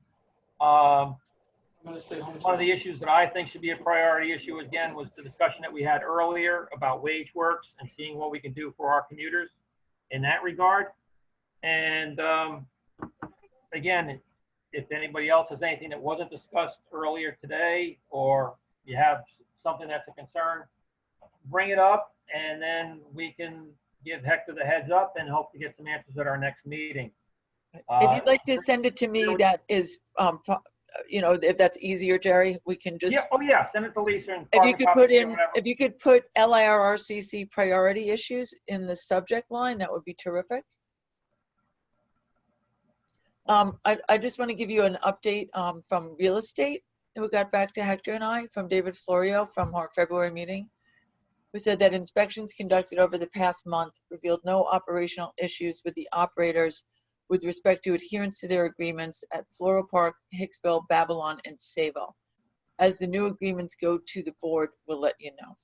Speaker 13: One of the issues that I think should be a priority issue, again, was the discussion that we had earlier about wage works and seeing what we can do for our commuters in that regard. And again, if anybody else has anything that wasn't discussed earlier today, or you have something that's a concern, bring it up, and then we can give Hector the heads up and hope to get some answers at our next meeting.
Speaker 15: If you'd like to send it to me, that is, if that's easier, Jerry, we can just.
Speaker 13: Yeah. Oh yeah. Send it to Lisa. And
Speaker 15: if you could put LIRRCC priority issues in the subject line, that would be terrific. I just want to give you an update from real estate, who got back to Hector and I, from David Florio from our February meeting, who said that inspections conducted over the past month revealed no operational issues with the operators with respect to adherence to their agreements at Floral Park, Hicksville, Babylon, and Sayville. As the new agreements go to the board, we'll let you know.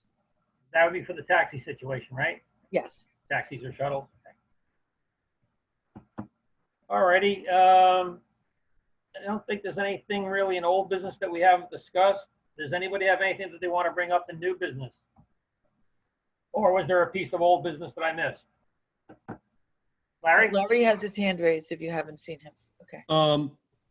Speaker 13: That would be for the taxi situation, right?
Speaker 15: Yes.
Speaker 13: Taxis or shuttles. Okay. Alrighty. I don't think there's anything really in old business that we haven't discussed. Does anybody have anything that they want to bring up in new business? Or was there a piece of old business that I missed? Larry?
Speaker 15: So Larry has his hand raised if you haven't seen him. Okay.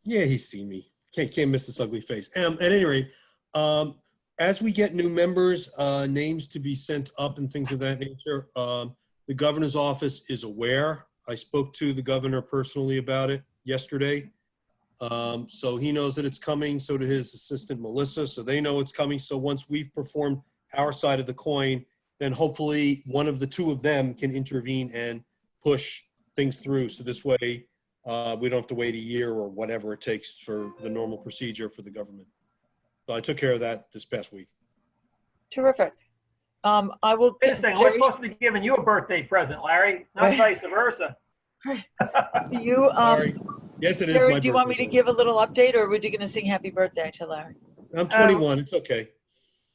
Speaker 2: Yeah, he's seen me. Can't miss this ugly face. At any rate, as we get new members, names to be sent up and things of that nature, the governor's office is aware. I spoke to the governor personally about it yesterday. So he knows that it's coming. So do his assistant, Melissa. So they know it's coming. So once we've performed our side of the coin, then hopefully one of the two of them can intervene and push things through. So this way, we don't have to wait a year or whatever it takes for the normal procedure for the government. So I took care of that this past week.
Speaker 15: Terrific. I will.
Speaker 13: Wait a second, we're supposed to be giving you a birthday present, Larry, not vice versa.
Speaker 15: You,
Speaker 2: Sorry. Yes, it is
Speaker 15: Jerry,
Speaker 2: my
Speaker 15: do you want me
Speaker 2: birthday.
Speaker 15: to give a little update, or were you going to sing happy birthday to Larry?
Speaker 2: I'm 21. It's okay.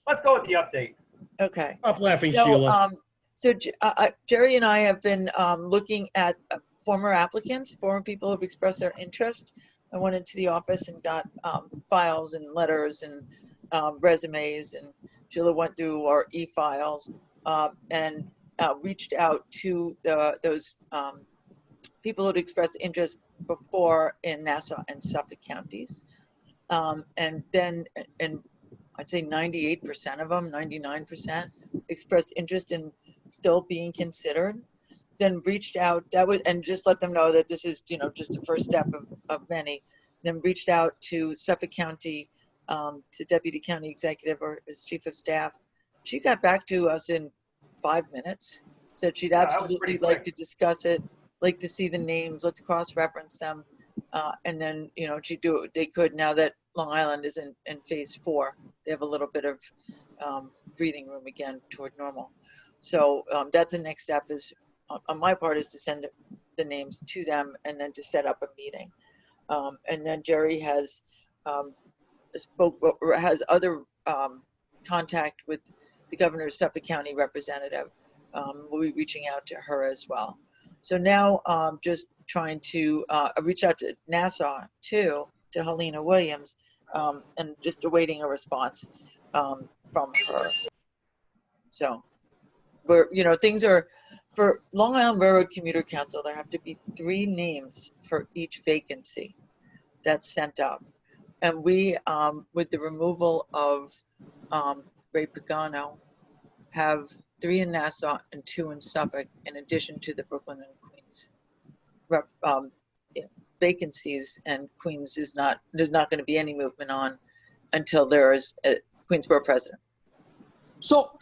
Speaker 13: Let's go with the update.
Speaker 15: Okay.
Speaker 2: Stop laughing,
Speaker 15: So,
Speaker 2: Sheila.
Speaker 15: Jerry and I have been looking at former applicants, former people who've expressed their interest. I went into the office and got files and letters and resumes, and Sheila went through our e-files and reached out to those people who'd expressed interest before in Nassau and Suffolk counties. And I'd say 98% of them, 99% expressed interest in still being considered. Then reached out, and just let them know that this is, just the first step of many. Then reached out to Suffolk County, to Deputy County Executive or his Chief of Staff. She got back to us in 5 minutes, said she'd absolutely like to discuss it, like to see the names, let's cross-reference them. And then, she'd do what they could now that Long Island is in phase 4. They have a little bit of breathing room again toward normal. So that's the next step is, on my part, is to send the names to them and then to set up a meeting. And then Jerry has has other contact with the governor's Suffolk County representative. We'll be reaching out to her as well. So now just trying to reach out to Nassau too, to Helena Williams, and just awaiting a response from her. So things are, for Long Island Railroad Commuter Council, there have to be 3 names for each vacancy that's sent up. And we, with the removal of Ray Pagano, have 3 in Nassau and 2 in Suffolk, in addition to the Brooklyn and Queens vacancies. And Queens there's not going to be any movement on until there is a Queensborough president.
Speaker 21: So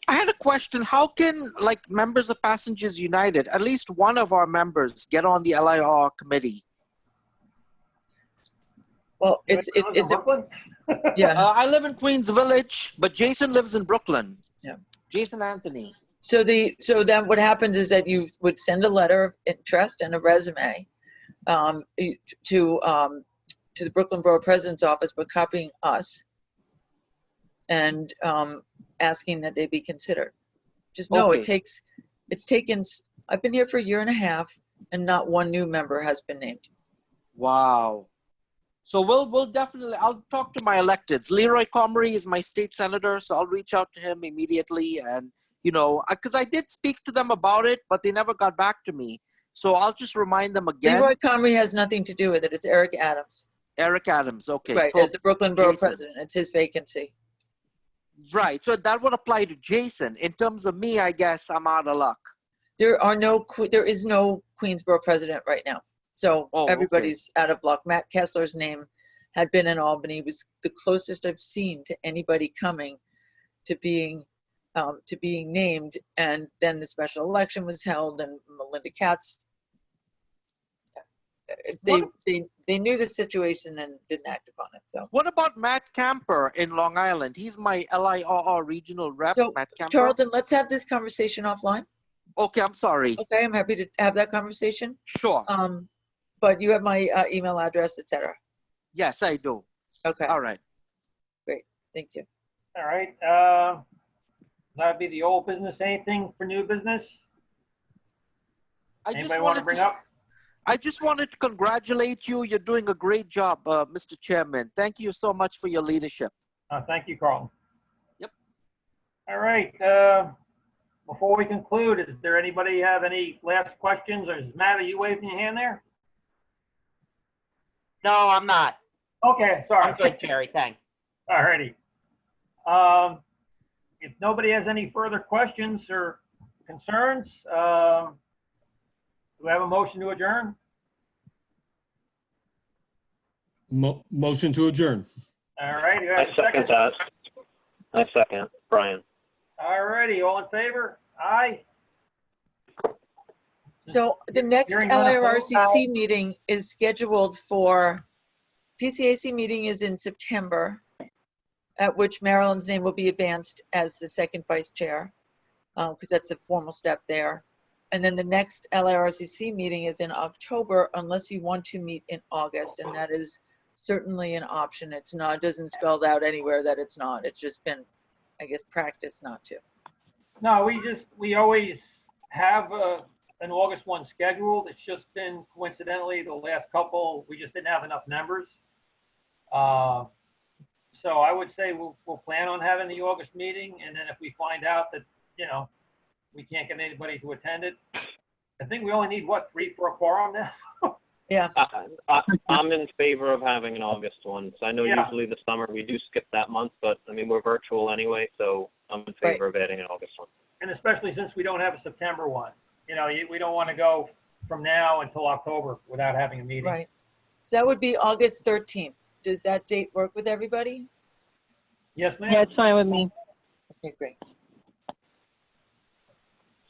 Speaker 21: I had a question. How can, members of Passengers United, at least one of our members, get on the LIRR committee?
Speaker 15: Well, it's yeah.
Speaker 21: I live in Queens Village, but Jason lives in Brooklyn.
Speaker 15: Yeah.
Speaker 21: Jason Anthony.
Speaker 15: So then what happens is that you would send a letter of interest and a resume to the Brooklyn Borough President's office, but copying us and asking that they be considered. Just know
Speaker 21: Okay.
Speaker 15: it's taken, I've been here for 1.5 years and not one new member has been named.
Speaker 21: Wow. So we'll definitely, I'll talk to my electeds. Leroy Comrie is my state senator, so I'll reach out to him immediately. And, because I did speak to them about it, but they never got back to me. So I'll just remind them again.
Speaker 15: Leroy Comrie has nothing to do with it. It's Eric Adams.
Speaker 21: Eric Adams, okay.
Speaker 15: Right,
Speaker 21: So
Speaker 15: as the Brooklyn Borough
Speaker 21: Jason.
Speaker 15: President. It's his vacancy.
Speaker 21: Right, so that would apply to Jason. In terms of me, I guess I'm out of luck.
Speaker 15: There is no Queensborough President right now. So everybody's out of luck. Matt Kessler's name had been in Albany. It was the closest I've seen to anybody coming to being named. And then the special election was held, and Melinda Katz. They knew the situation and didn't act upon it. So
Speaker 21: what about Matt Camper in Long Island? He's my LIRR regional rep.
Speaker 15: So
Speaker 21: Matt Camper.
Speaker 15: Charlton, let's have this conversation offline.
Speaker 21: Okay, I'm sorry.
Speaker 15: Okay, I'm happy to have that conversation.
Speaker 21: Sure.
Speaker 15: But you have my email address, etc.
Speaker 21: Yes, I do.
Speaker 15: Okay.
Speaker 21: All right.
Speaker 15: Great. Thank you.
Speaker 13: All right. That'd be the old business. Anything for new business? Anybody want to bring up?
Speaker 21: I just wanted to congratulate you. You're doing a great job, Mr. Chairman. Thank you so much for your leadership.
Speaker 13: Thank you, Carl.
Speaker 21: Yep.
Speaker 13: All right. Before we conclude, does there anybody have any last questions? Or is Matt, are you waving your hand there?
Speaker 3: No, I'm not.
Speaker 13: Okay, sorry.
Speaker 3: I'm good, Jerry. Thanks.
Speaker 13: All righty. If nobody has any further questions or concerns, do we have a motion to adjourn?
Speaker 2: Motion to adjourn.
Speaker 13: All right, you have
Speaker 17: I
Speaker 13: a
Speaker 17: second that. I second, Brian.
Speaker 13: All righty, all in favor? Aye.
Speaker 15: So the next
Speaker 13: Hearing none opposed?
Speaker 15: LIRRCC meeting is scheduled for, PCAC meeting is in September, at which Marilyn's name will be advanced as the second vice chair, because that's a formal step there. And then the next LIRRCC meeting is in October, unless you want to meet in August, and that is certainly an option. It's not, it doesn't spell out anywhere that it's not. It's just been, I guess, practice not to.
Speaker 13: No, we always have an August one scheduled. It's just been coincidentally the last couple, we just didn't have enough members. So I would say we'll plan on having the August meeting, and then if we find out that, you know, we can't get anybody to attend it, I think we only need, what, 3 for a quorum now?
Speaker 15: Yeah.
Speaker 17: I'm in favor of having an August one. So I know usually the summer we do skip that month, but I mean, we're virtual anyway, so I'm in favor of adding an August one.
Speaker 13: And especially since we don't have a September one. You know, we don't want to go from now until October without having a meeting.
Speaker 15: Right. So that would be August 13th. Does that date work with everybody?
Speaker 13: Yes, ma'am.
Speaker 12: Yeah, it's fine with me.
Speaker 15: Okay, great.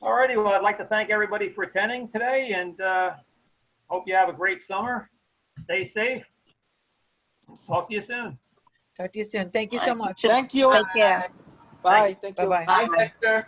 Speaker 13: All righty, well, I'd like to thank everybody for attending today, and hope you have a great summer. Stay safe. Talk to you soon.
Speaker 15: Talk to you soon. Thank you so much.
Speaker 21: Thank you.
Speaker 12: Take care.
Speaker 21: Bye. Thank you.
Speaker 15: Bye-bye.
Speaker 11: Hi, Hector.